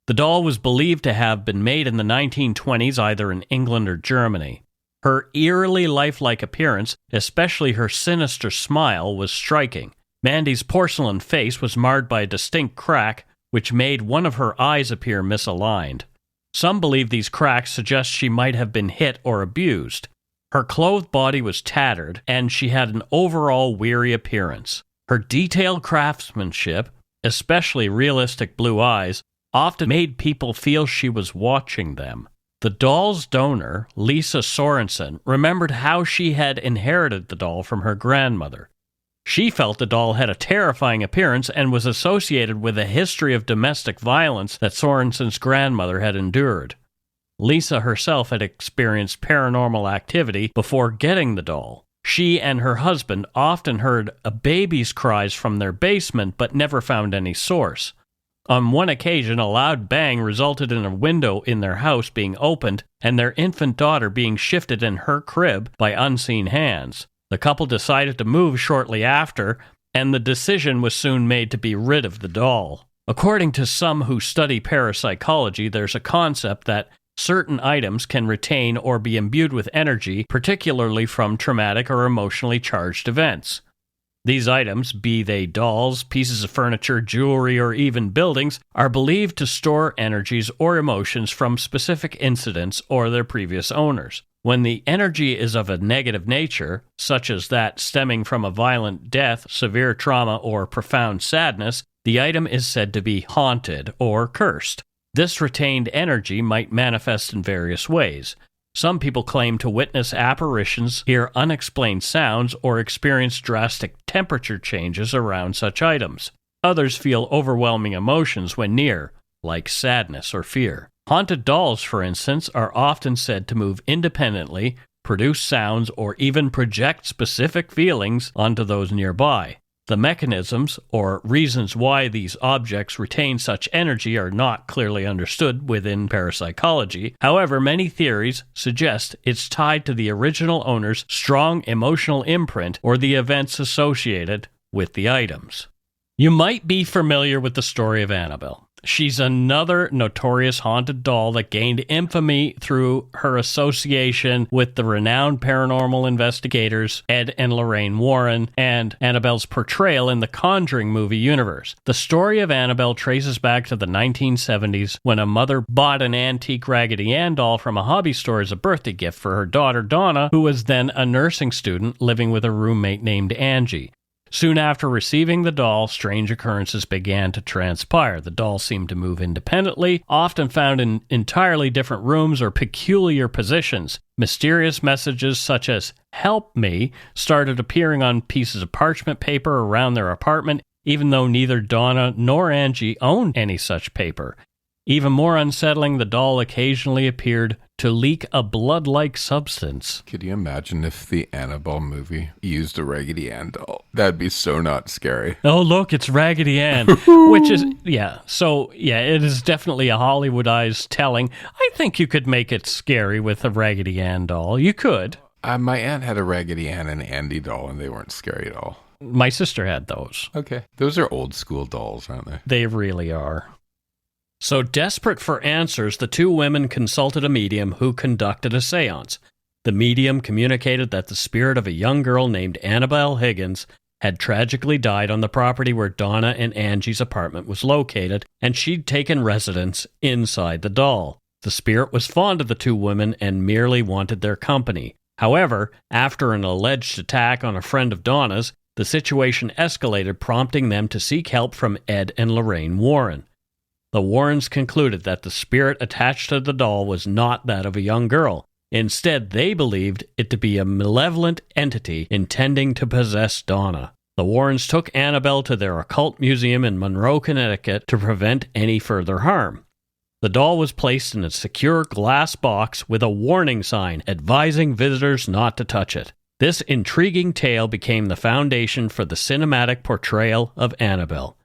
The doll was believed to have been made in the 1920s either in England or Germany. Her eerily lifelike appearance, especially her sinister smile, was striking. Mandy's porcelain face was marred by a distinct crack, which made one of her eyes appear misaligned. Some believe these cracks suggest she might have been hit or abused. Her clothed body was tattered, and she had an overall weary appearance. Her detailed craftsmanship, especially realistic blue eyes, often made people feel she was watching them. The doll's donor, Lisa Sorensen, remembered how she had inherited the doll from her grandmother. She felt the doll had a terrifying appearance and was associated with a history of domestic violence that Sorensen's grandmother had endured. Lisa herself had experienced paranormal activity before getting the doll. She and her husband often heard a baby's cries from their basement but never found any source. On one occasion, a loud bang resulted in a window in their house being opened and their infant daughter being shifted in her crib by unseen hands. The couple decided to move shortly after, and the decision was soon made to be rid of the doll. According to some who study parapsychology, there's a concept that certain items can retain or be imbued with energy, particularly from traumatic or emotionally charged events. These items, be they dolls, pieces of furniture, jewelry, or even buildings, are believed to store energies or emotions from specific incidents or their previous owners. When the energy is of a negative nature, such as that stemming from a violent death, severe trauma, or profound sadness, the item is said to be haunted or cursed. This retained energy might manifest in various ways. Some people claim to witness apparitions, hear unexplained sounds, or experience drastic temperature changes around such items. Others feel overwhelming emotions when near, like sadness or fear. Haunted dolls, for instance, are often said to move independently, produce sounds, or even project specific feelings onto those nearby. The mechanisms or reasons why these objects retain such energy are not clearly understood within parapsychology. However, many theories suggest it's tied to the original owner's strong emotional imprint or the events associated with the items. You might be familiar with the story of Annabelle. She's another notorious haunted doll that gained infamy through her association with the renowned paranormal investigators Ed and Lorraine Warren and Annabelle's portrayal in the Conjuring movie universe. The story of Annabelle traces back to the 1970s when a mother bought an antique Raggedy Ann doll from a hobby store as a birthday gift for her daughter Donna, who was then a nursing student living with a roommate named Angie. Soon after receiving the doll, strange occurrences began to transpire. The doll seemed to move independently, often found in entirely different rooms or peculiar positions. Mysterious messages such as "help me" started appearing on pieces of parchment paper around their apartment, even though neither Donna nor Angie owned any such paper. Even more unsettling, the doll occasionally appeared to leak a blood-like substance. Could you imagine if the Annabelle movie used a Raggedy Ann doll? That'd be so not scary. Oh, look, it's Raggedy Ann. Which is, it is definitely a Hollywoodized telling. I think you could make it scary with a Raggedy Ann doll. You could. My aunt had a Raggedy Ann and Andy doll, and they weren't scary at all. My sister had those. Okay. Those are old school dolls, aren't they? They really are. So desperate for answers, the two women consulted a medium who conducted a seance. The medium communicated that the spirit of a young girl named Annabelle Higgins had tragically died on the property where Donna and Angie's apartment was located, and she'd taken residence inside the doll. The spirit was fond of the two women and merely wanted their company. However, after an alleged attack on a friend of Donna's, the situation escalated, prompting them to seek help from Ed and Lorraine Warren. The Warrens concluded that the spirit attached to the doll was not that of a young girl. Instead, they believed it to be a malevolent entity intending to possess Donna. The Warrens took Annabelle to their occult museum in Monroe, Connecticut to prevent any further harm. The doll was placed in a secure glass box with a warning sign advising visitors not to touch it. This intriguing tale became the foundation for the cinematic portrayal of Annabelle.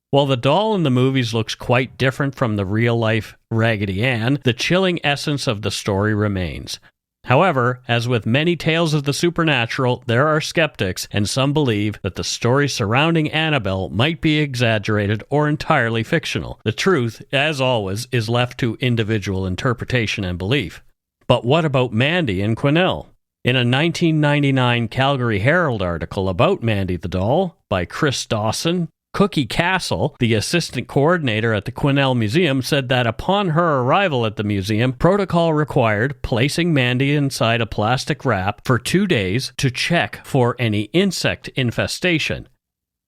While the doll in the movies looks quite different from the real-life Raggedy Ann, the chilling essence of the story remains. However, as with many tales of the supernatural, there are skeptics, and some believe that the story surrounding Annabelle might be exaggerated or entirely fictional. The truth, as always, is left to individual interpretation and belief. But what about Mandy and Quesnel? In a 1999 Calgary Herald article about Mandy the doll by Chris Dawson, Cookie Castle, the assistant coordinator at the Quesnel Museum, said that upon her arrival at the museum, protocol required placing Mandy inside a plastic wrap for 2 days to check for any insect infestation.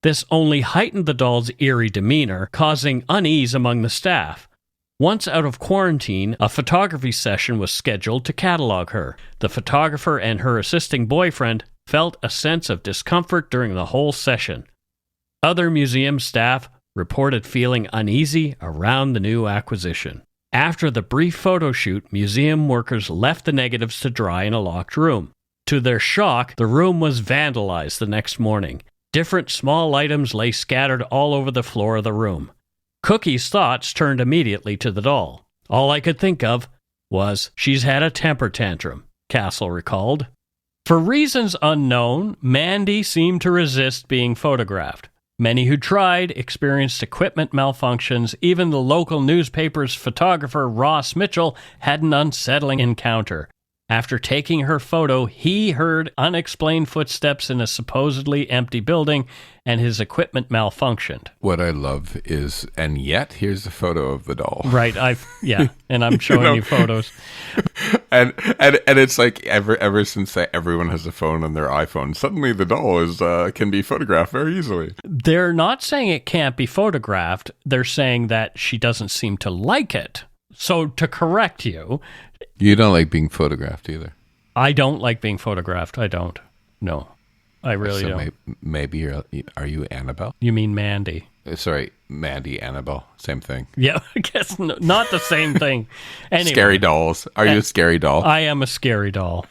This only heightened the doll's eerie demeanor, causing unease among the staff. Once out of quarantine, a photography session was scheduled to catalog her. The photographer and her assisting boyfriend felt a sense of discomfort during the whole session. Other museum staff reported feeling uneasy around the new acquisition. After the brief photo shoot, museum workers left the negatives to dry in a locked room. To their shock, the room was vandalized the next morning. Different small items lay scattered all over the floor of the room. Cookie's thoughts turned immediately to the doll. "All I could think of was, she's had a temper tantrum," Castle recalled. For reasons unknown, Mandy seemed to resist being photographed. Many who tried experienced equipment malfunctions. Even the local newspaper's photographer, Ross Mitchell, had an unsettling encounter. After taking her photo, he heard unexplained footsteps in a supposedly empty building, and his equipment malfunctioned. What I love is, and yet, here's a photo of the doll. Right, and I'm showing you photos. And it's like ever since everyone has a phone on their iPhone, suddenly the doll can be photographed very easily. They're not saying it can't be photographed. They're saying that she doesn't seem to like it. So to correct you... You don't like being photographed either. I don't like being photographed. I don't. No, I really don't. Maybe are you Annabelle? You mean Mandy? Sorry, Mandy, Annabelle, same thing. Yeah, I guess not the same thing. Anyway, scary dolls. Are you a scary doll? I am a scary doll.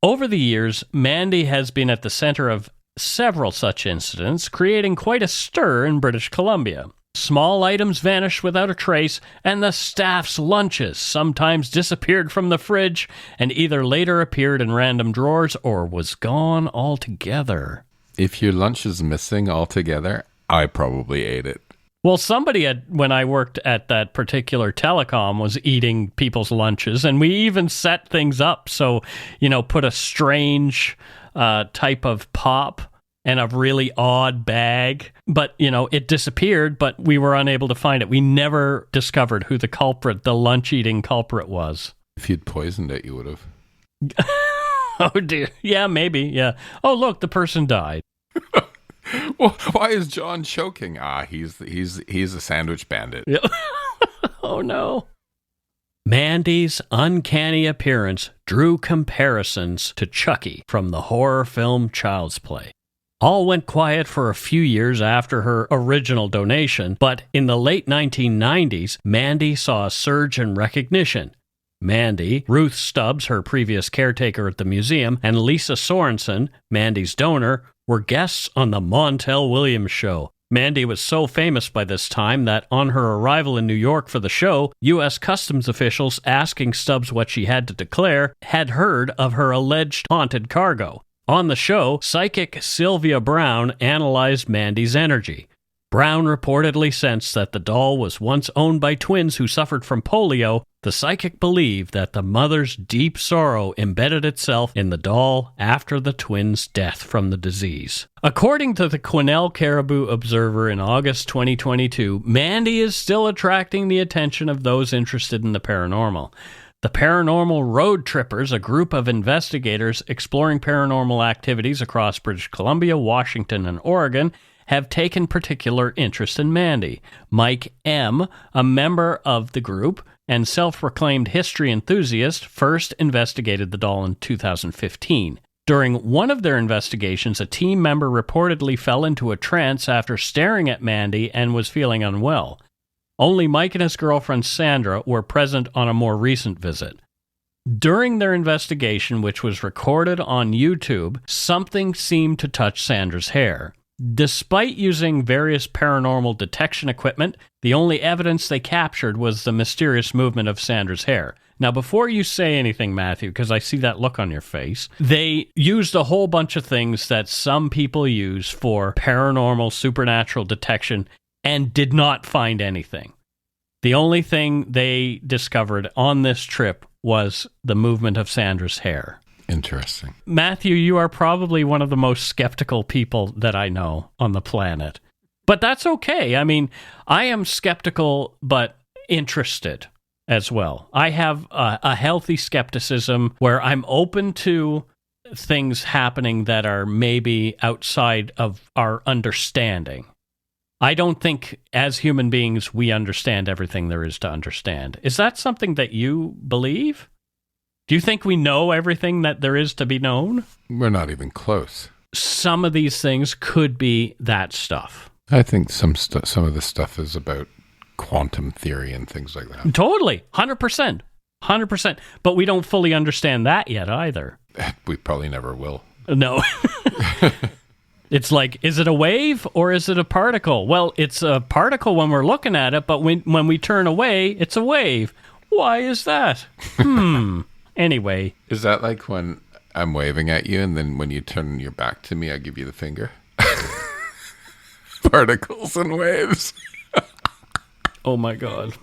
Over the years, Mandy has been at the center of several such incidents, creating quite a stir in British Columbia. Small items vanished without a trace, and the staff's lunches sometimes disappeared from the fridge and either later appeared in random drawers or was gone altogether. If your lunch is missing altogether, I probably ate it. Well, somebody when I worked at that particular telecom was eating people's lunches, and we even set things up. So, put a strange type of pop and a really odd bag, but, it disappeared, but we were unable to find it. We never discovered who the lunch-eating culprit was. If you'd poisoned it, you would have. Oh, dear. Yeah, maybe, yeah. Oh, look, the person died. Well, why is John choking? He's a sandwich bandit. Yeah. Oh, no. Mandy's uncanny appearance drew comparisons to Chucky from the horror film Child's Play. All went quiet for a few years after her original donation, but in the late 1990s, Mandy saw a surge in recognition. Mandy, Ruth Stubbs, her previous caretaker at the museum, and Lisa Sorensen, Mandy's donor, were guests on the Montel Williams show. Mandy was so famous by this time that on her arrival in New York for the show, U.S. Customs officials asking Stubbs what she had to declare had heard of her alleged haunted cargo. On the show, psychic Sylvia Brown analyzed Mandy's energy. Brown reportedly sensed that the doll was once owned by twins who suffered from polio. The psychic believed that the mother's deep sorrow embedded itself in the doll after the twins' death from the disease. According to the Quesnel Caribou Observer in August 2022, Mandy is still attracting the attention of those interested in the paranormal. The Paranormal Road Trippers, a group of investigators exploring paranormal activities across British Columbia, Washington, and Oregon, have taken particular interest in Mandy. Mike M., a member of the group and self-proclaimed history enthusiast, first investigated the doll in 2015. During one of their investigations, a team member reportedly fell into a trance after staring at Mandy and was feeling unwell. Only Mike and his girlfriend Sandra were present on a more recent visit. During their investigation, which was recorded on YouTube, something seemed to touch Sandra's hair. Despite using various paranormal detection equipment, the only evidence they captured was the mysterious movement of Sandra's hair. Now, before you say anything, Matthew, because I see that look on your face, they used a whole bunch of things that some people use for paranormal, supernatural detection and did not find anything. The only thing they discovered on this trip was the movement of Sandra's hair. Interesting. Matthew, you are probably one of the most skeptical people that I know on the planet. But that's okay. I mean, I am skeptical but interested as well. I have a healthy skepticism where I'm open to things happening that are maybe outside of our understanding. I don't think, as human beings, we understand everything there is to understand. Is that something that you believe? Do you think we know everything that there is to be known? We're not even close. Some of these things could be that stuff. I think some of the stuff is about quantum theory and things like that. Totally. 100%. 100%. But we don't fully understand that yet either. We probably never will. No. It's like, is it a wave or is it a particle? Well, it's a particle when we're looking at it, but when we turn away, it's a wave. Why is that? Anyway. Is that like when I'm waving at you, and then when you turn your back to me, I give you the finger. Particles and waves. Oh my God.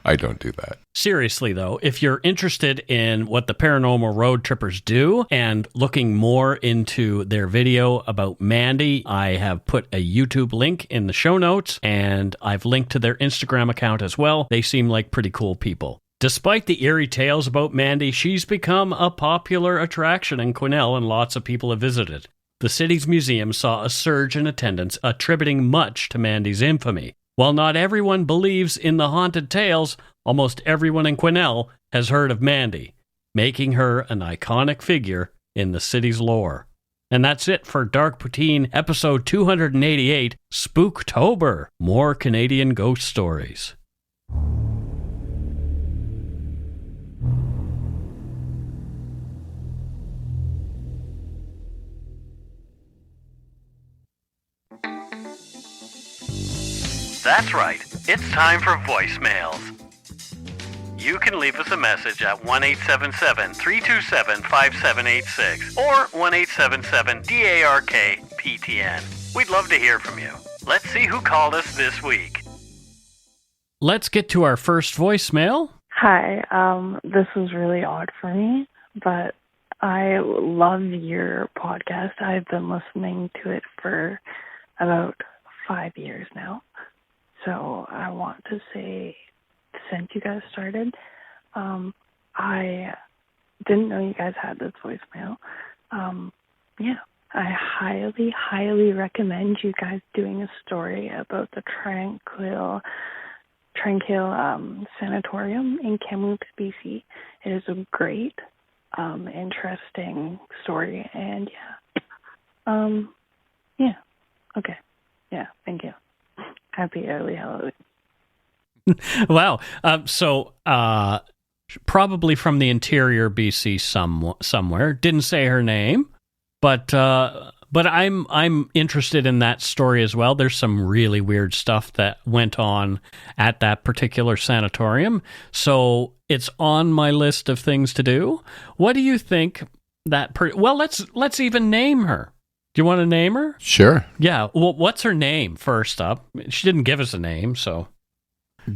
I don't do that. Seriously, though, if you're interested in what the Paranormal Road Trippers do and looking more into their video about Mandy, I have put a YouTube link in the show notes, and I've linked to their Instagram account as well. They seem like pretty cool people. Despite the eerie tales about Mandy, she's become a popular attraction in Quesnel, and lots of people have visited. The city's museum saw a surge in attendance, attributing much to Mandy's infamy. While not everyone believes in the haunted tales, almost everyone in Quesnel has heard of Mandy, making her an iconic figure in the city's lore. And that's it for Dark Poutine episode 288, Spooktober, more Canadian ghost stories. That's right. It's time for voicemails. You can leave us a message at 1-877-327-5786 or 1-877-DARK-PTN. We'd love to hear from you. Let's see who called us this week. Let's get to our first voicemail. Hi, this is really odd for me, but I love your podcast. I've been listening to it for about 5 years now. So I want to say, since you guys started, I didn't know you guys had this voicemail. I highly, highly recommend you guys doing a story about the Tranquil Sanatorium in Kamloops, BC. It is a great, interesting story, and okay. Yeah, thank you. Happy early Halloween. Wow. So probably from the interior BC somewhere. Didn't say her name, but I'm interested in that story as well. There's some really weird stuff that went on at that particular sanatorium. So it's on my list of things to do. What do you think well, let's even name her. Do you want to name her? Sure. Yeah. Well, what's her name first up? She didn't give us a name, so.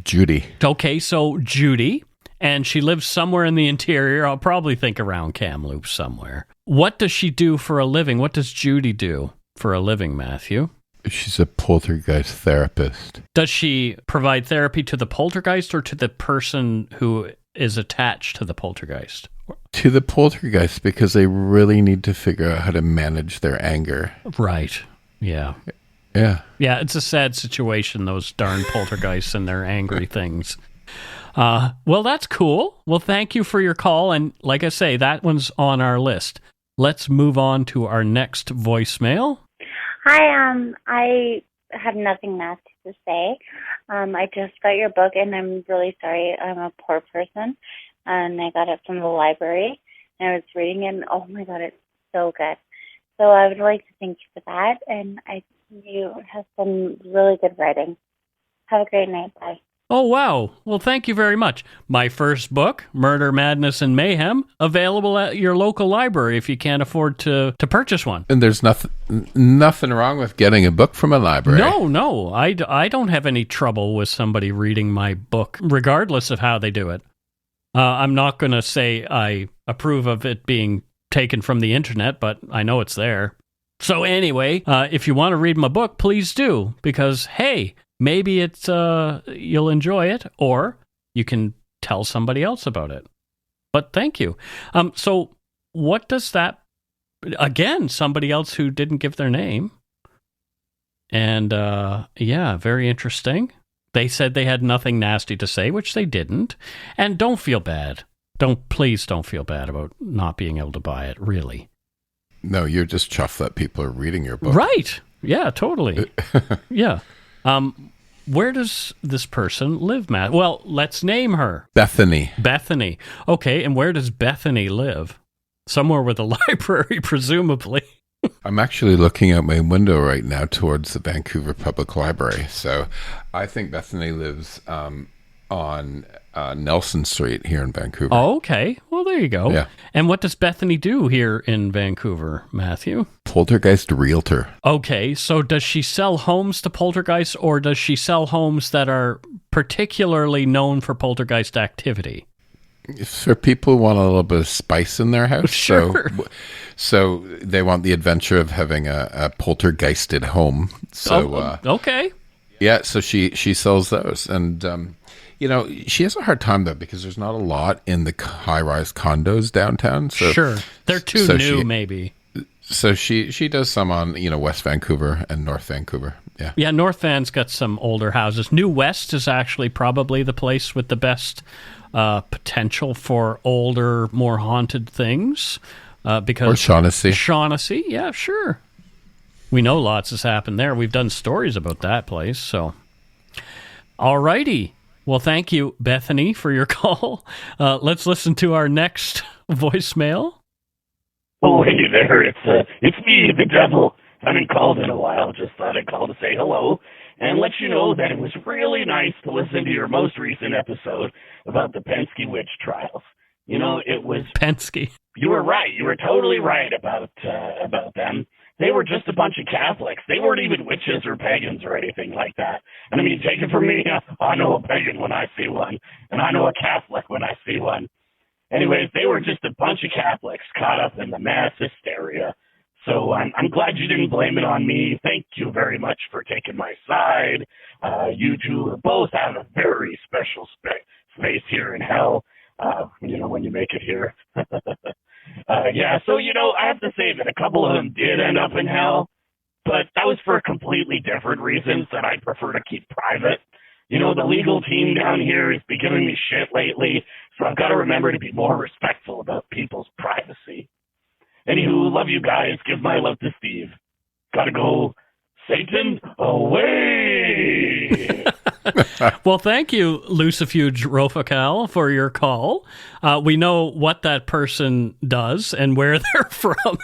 Judy. Okay, so Judy, and she lives somewhere in the interior. I'll probably think around Kamloops somewhere. What does she do for a living? What does Judy do for a living, Matthew? She's a poltergeist therapist. Does she provide therapy to the poltergeist or to the person who is attached to the poltergeist? To the poltergeist, because they really need to figure out how to manage their anger. Right. Yeah. Yeah. Yeah, it's a sad situation, those darn poltergeists and their angry things. Well, that's cool. Well, thank you for your call. And like I say, that one's on our list. Let's move on to our next voicemail. Hi, I have nothing nasty to say. I just got your book, and I'm really sorry. I'm a poor person, and I got it from the library, and I was reading it, and oh my God, it's so good. So I would like to thank you for that, and you have some really good writing. Have a great night. Bye. Oh, wow. Well, thank you very much. My first book, Murder, Madness, and Mayhem, available at your local library if you can't afford to purchase one. And there's nothing wrong with getting a book from a library. No. I don't have any trouble with somebody reading my book, regardless of how they do it. I'm not going to say I approve of it being taken from the internet, but I know it's there. So anyway, if you want to read my book, please do, because, hey, maybe it's you'll enjoy it, or you can tell somebody else about it. But thank you. So what does that, again, somebody else who didn't give their name. And yeah, very interesting. They said they had nothing nasty to say, which they didn't. And don't feel bad. Please don't feel bad about not being able to buy it, really. No, you're just chuffed that people are reading your book. Right. Yeah, totally. Yeah. Where does this person live, Matt? Well, let's name her. Bethany. Bethany. Okay, and where does Bethany live? Somewhere with a library, presumably. I'm actually looking out my window right now towards the Vancouver Public Library. So I think Bethany lives on Nelson Street here in Vancouver. Oh, okay. Well, Oh, there you go. Yeah. And what does Bethany do here in Vancouver, Matthew? Poltergeist realtor. Okay, so does she sell homes to poltergeists, or does she sell homes that are particularly known for poltergeist activity? For people who want a little bit of spice in their house. Sure. So they want the adventure of having a poltergeisted home. So okay. Yeah, so she sells those. And, she has a hard time, though, because there's not a lot in the high-rise condos downtown. So, sure. They're too new, maybe. So she does some on, West Vancouver and North Vancouver. Yeah. Yeah, North Van's got some older houses. New West is actually probably the place with the best potential for older, more haunted things. Because or Shaughnessy. Shaughnessy, yeah, sure. We know lots has happened there. We've done stories about that place. So, all righty. Well, thank you, Bethany, for your call. Let's listen to our next voicemail. Oh, hey there. It's me, the devil. I haven't called in a while. Just thought I'd call to say hello and let you know that it was really nice to listen to your most recent episode about the Penske witch trials. It was... Penske. You were right. You were totally right about them. They were just a bunch of Catholics. They weren't even witches or pagans or anything like that. And I mean, take it from me, I know a pagan when I see one, and I know a Catholic when I see one. Anyways, they were just a bunch of Catholics caught up in the mass hysteria. So I'm glad you didn't blame it on me. Thank you very much for taking my side. You two both have a very special space here in hell, when you make it here. So, I have to say that a couple of them did end up in hell, but that was for completely different reasons that I prefer to keep private. The legal team down here has been giving me shit lately, so I've got to remember to be more respectful about people's privacy. Anywho, love you guys. Give my love to Steve. Gotta go. Satan, away! Well, thank you, Lucifuge Rofacal, for your call. We know what that person does and where they're from.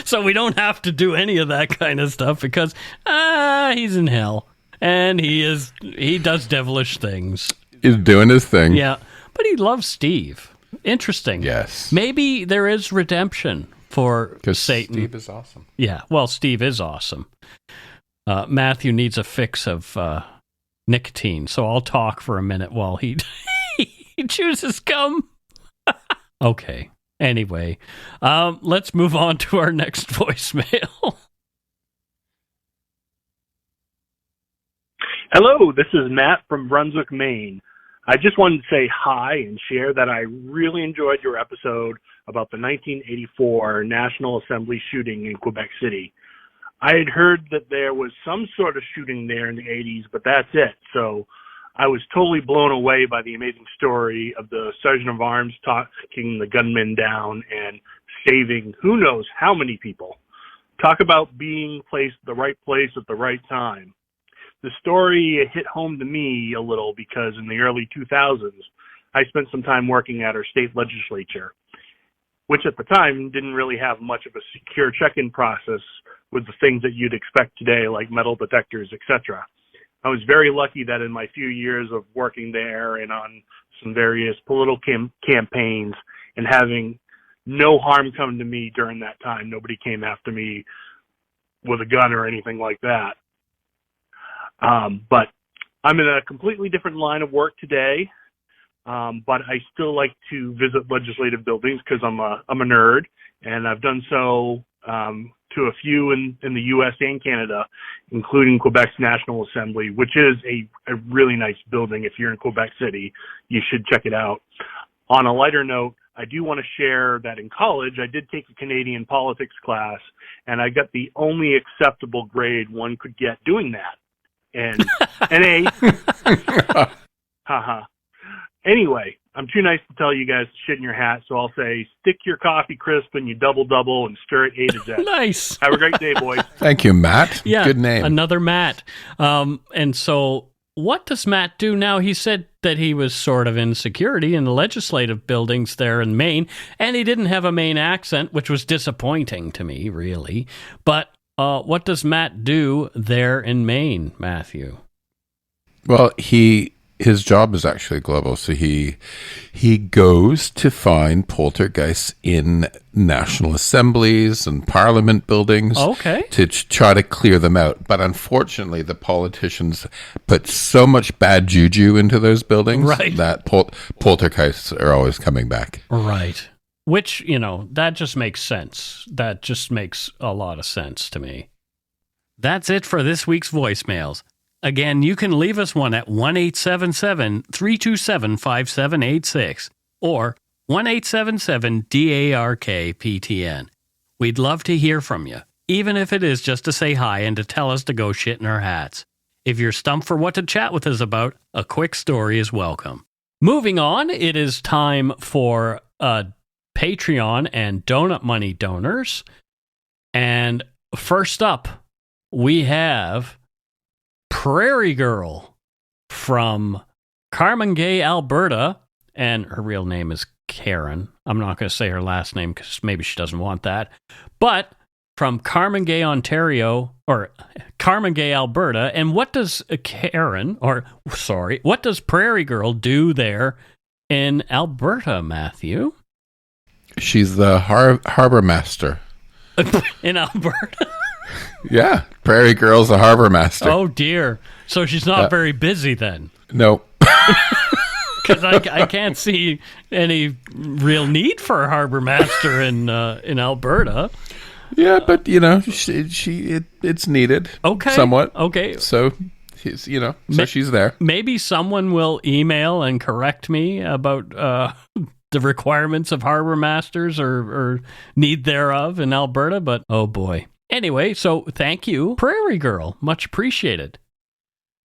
So we don't have to do any of that kind of stuff because he's in hell. And he does devilish things. He's doing his thing. Yeah, but he loves Steve. Interesting. Yes. Maybe there is redemption for Satan. Steve is awesome. Yeah, well, Steve is awesome. Matthew needs a fix of nicotine, so I'll talk for a minute while he chooses gum. Okay. Anyway, let's move on to our next voicemail. Hello, this is Matt from Brunswick, Maine. I just wanted to say hi and share that I really enjoyed your episode about the 1984 National Assembly shooting in Quebec City. I had heard that there was some sort of shooting there in the 80s, but that's it. So I was totally blown away by the amazing story of the Sergeant of Arms talking the gunmen down and saving who knows how many people. Talk about being placed at the right place at the right time. The story hit home to me a little because in the early 2000s, I spent some time working at our state legislature, which at the time didn't really have much of a secure check-in process with the things that you'd expect today, like metal detectors, etc. I was very lucky that in my few years of working there and on some various political campaigns and having no harm come to me during that time, nobody came after me with a gun or anything like that. But I'm in a completely different line of work today, but I still like to visit legislative buildings because I'm a nerd, and I've done so to a few in the U.S. and Canada, including Quebec's National Assembly, which is a really nice building. If you're in Quebec City, you should check it out. On a lighter note, I do want to share that in college, I did take a Canadian politics class, and I got the only acceptable grade one could get doing that. And an A. Haha. Anyway, I'm too nice to tell you guys to shit in your hat, so I'll say stick your coffee crisp and you double and stir it A to Z. Nice. Have a great day, boys. Thank you, Matt. Yeah, good name. Another Matt. And so what does Matt do now? He said that he was sort of in security in the legislative buildings there in Maine, and he didn't have a Maine accent, which was disappointing to me, really. But what does Matt do there in Maine, Matthew? Well, he his job is actually global. So he goes to find poltergeists in national assemblies and parliament buildings to try to clear them out. But unfortunately, the politicians put so much bad juju into those buildings that poltergeists are always coming back. Right. Which, that just makes sense. That just makes a lot of sense to me. That's it for this week's voicemails. Again, you can leave us one at 1-877-327-5786 or 1-877-DARK-PTN. We'd love to hear from you, even if it is just to say hi and to tell us to go shit in our hats. If you're stumped for what to chat with us about, a quick story is welcome. Moving on, it is time for Patreon and Donut Money donors. And first up, we have Prairie Girl from Carmangay, Alberta, and her real name is Karen. I'm not going to say her last name because maybe she doesn't want that. But from Carmangay, Ontario, or Carmangay, Alberta, and what does what does Prairie Girl do there in Alberta, Matthew? She's the harbor master. In Alberta? Yeah, Prairie Girl's a harbor master. Oh, dear. So she's not very busy then? No. Because I can't see any real need for a harbor master in Alberta. Yeah, but, it's needed. Okay. Somewhat. Okay. So, she's there. Maybe someone will email and correct me about the requirements of harbor masters or need thereof in Alberta, but oh boy. Anyway, so thank you, Prairie Girl. Much appreciated.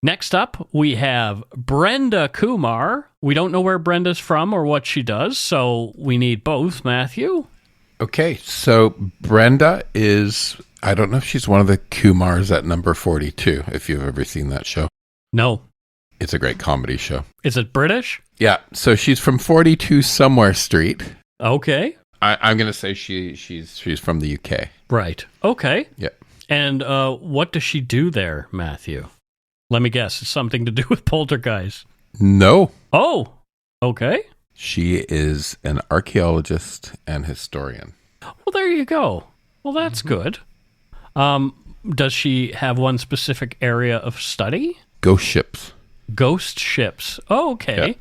Next up, we have Brenda Kumar. We don't know where Brenda's from or what she does, so we need both, Matthew. Okay, so Brenda is, I don't know if she's one of the Kumars at number 42, if you've ever seen that show. No. It's a great comedy show. Is it British? Yeah, so she's from 42 Somewhere Street. Okay. I'm going to say she's from the UK. Right. Okay. Yeah. And what does she do there, Matthew? Let me guess. It's something to do with poltergeist. No. Oh, okay. She is an archaeologist and historian. Well, there you go. Well, that's good. Does she have one specific area of study? Ghost ships. Ghost ships. Oh, okay. Yeah.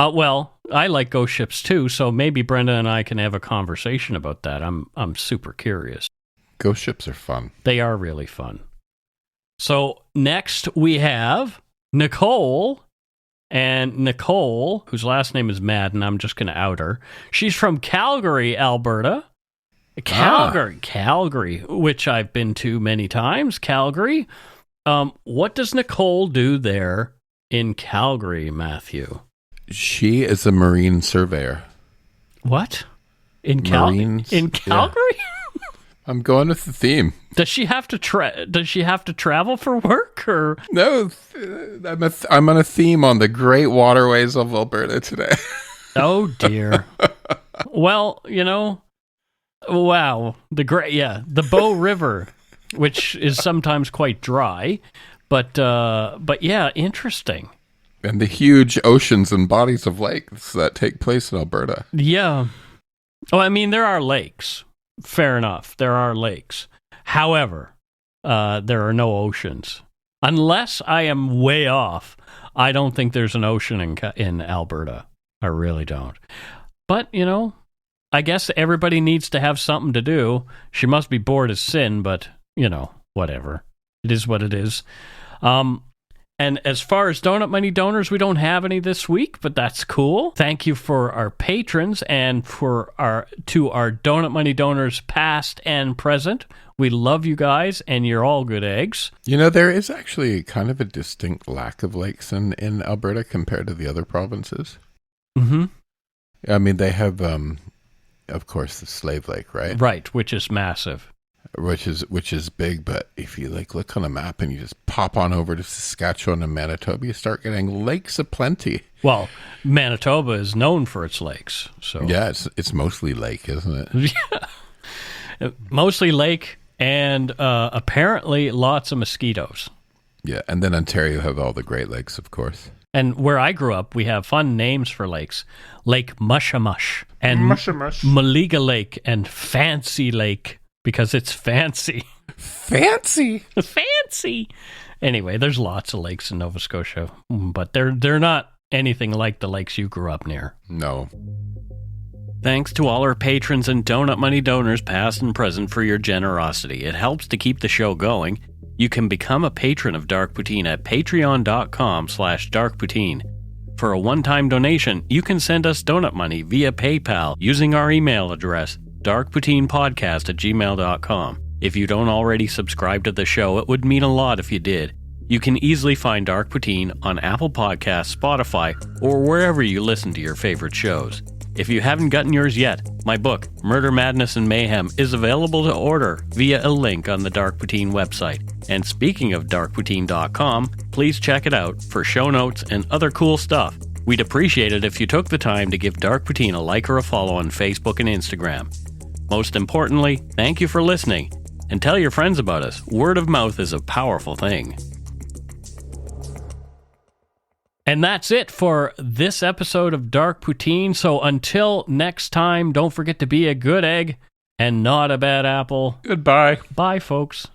Well, I like ghost ships too, so maybe Brenda and I can have a conversation about that. I'm super curious. Ghost ships are fun. They are really fun. So next we have Nicole. And Nicole, whose last name is Madden, I'm just going to out her. She's from Calgary, Alberta. Calgary, which I've been to many times. Calgary. What does Nicole do there in Calgary, Matthew? She is a marine surveyor. What? In Calgary? Yeah. I'm going with the theme. Does she have to travel for work or? No, I'm on a theme on the great waterways of Alberta today. Oh dear. Well, wow, the Bow River, which is sometimes quite dry, but yeah, interesting. And the huge oceans and bodies of lakes that take place in Alberta. Yeah. Oh, I mean, there are lakes. Fair enough. There are lakes. However, there are no oceans. Unless I am way off, I don't think there's an ocean in Alberta. I really don't. But, I guess everybody needs to have something to do. She must be bored as sin, but, whatever. It is what it is. And as far as Donut Money donors, we don't have any this week, but that's cool. Thank you for our patrons and to our Donut Money donors past and present. We love you guys, and you're all good eggs. There is actually kind of a distinct lack of lakes in Alberta compared to the other provinces. Mm-hmm. I mean, they have, of course, the Slave Lake, right? Right, which is massive. Which is big, but if you look on a map and you just pop on over to Saskatchewan and Manitoba, you start getting lakes aplenty. Well, Manitoba is known for its lakes, so yeah, it's mostly lake, isn't it? Yeah, mostly lake, and apparently lots of mosquitoes. Yeah, and then Ontario have all the Great Lakes, of course. And where I grew up, we have fun names for lakes. Lake Mushamush and Maliga Lake and Fancy Lake because it's fancy. Fancy. Fancy. Anyway, there's lots of lakes in Nova Scotia, but they're not anything like the lakes you grew up near. No. Thanks to all our patrons and Donut Money donors past and present for your generosity. It helps to keep the show going. You can become a patron of Dark Poutine at patreon.com/darkpoutine. For a one-time donation, you can send us donut money via PayPal using our email address, darkpoutinepodcast@gmail.com. If you don't already subscribe to the show, it would mean a lot if you did. You can easily find Dark Poutine on Apple Podcasts, Spotify, or wherever you listen to your favorite shows. If you haven't gotten yours yet, my book, Murder, Madness, and Mayhem, is available to order via a link on the Dark Poutine website. And speaking of darkpoutine.com, please check it out for show notes and other cool stuff. We'd appreciate it if you took the time to give Dark Poutine a like or a follow on Facebook and Instagram. Most importantly, thank you for listening. And tell your friends about us. Word of mouth is a powerful thing. And that's it for this episode of Dark Poutine. So until next time, don't forget to be a good egg and not a bad apple. Goodbye. Bye, folks.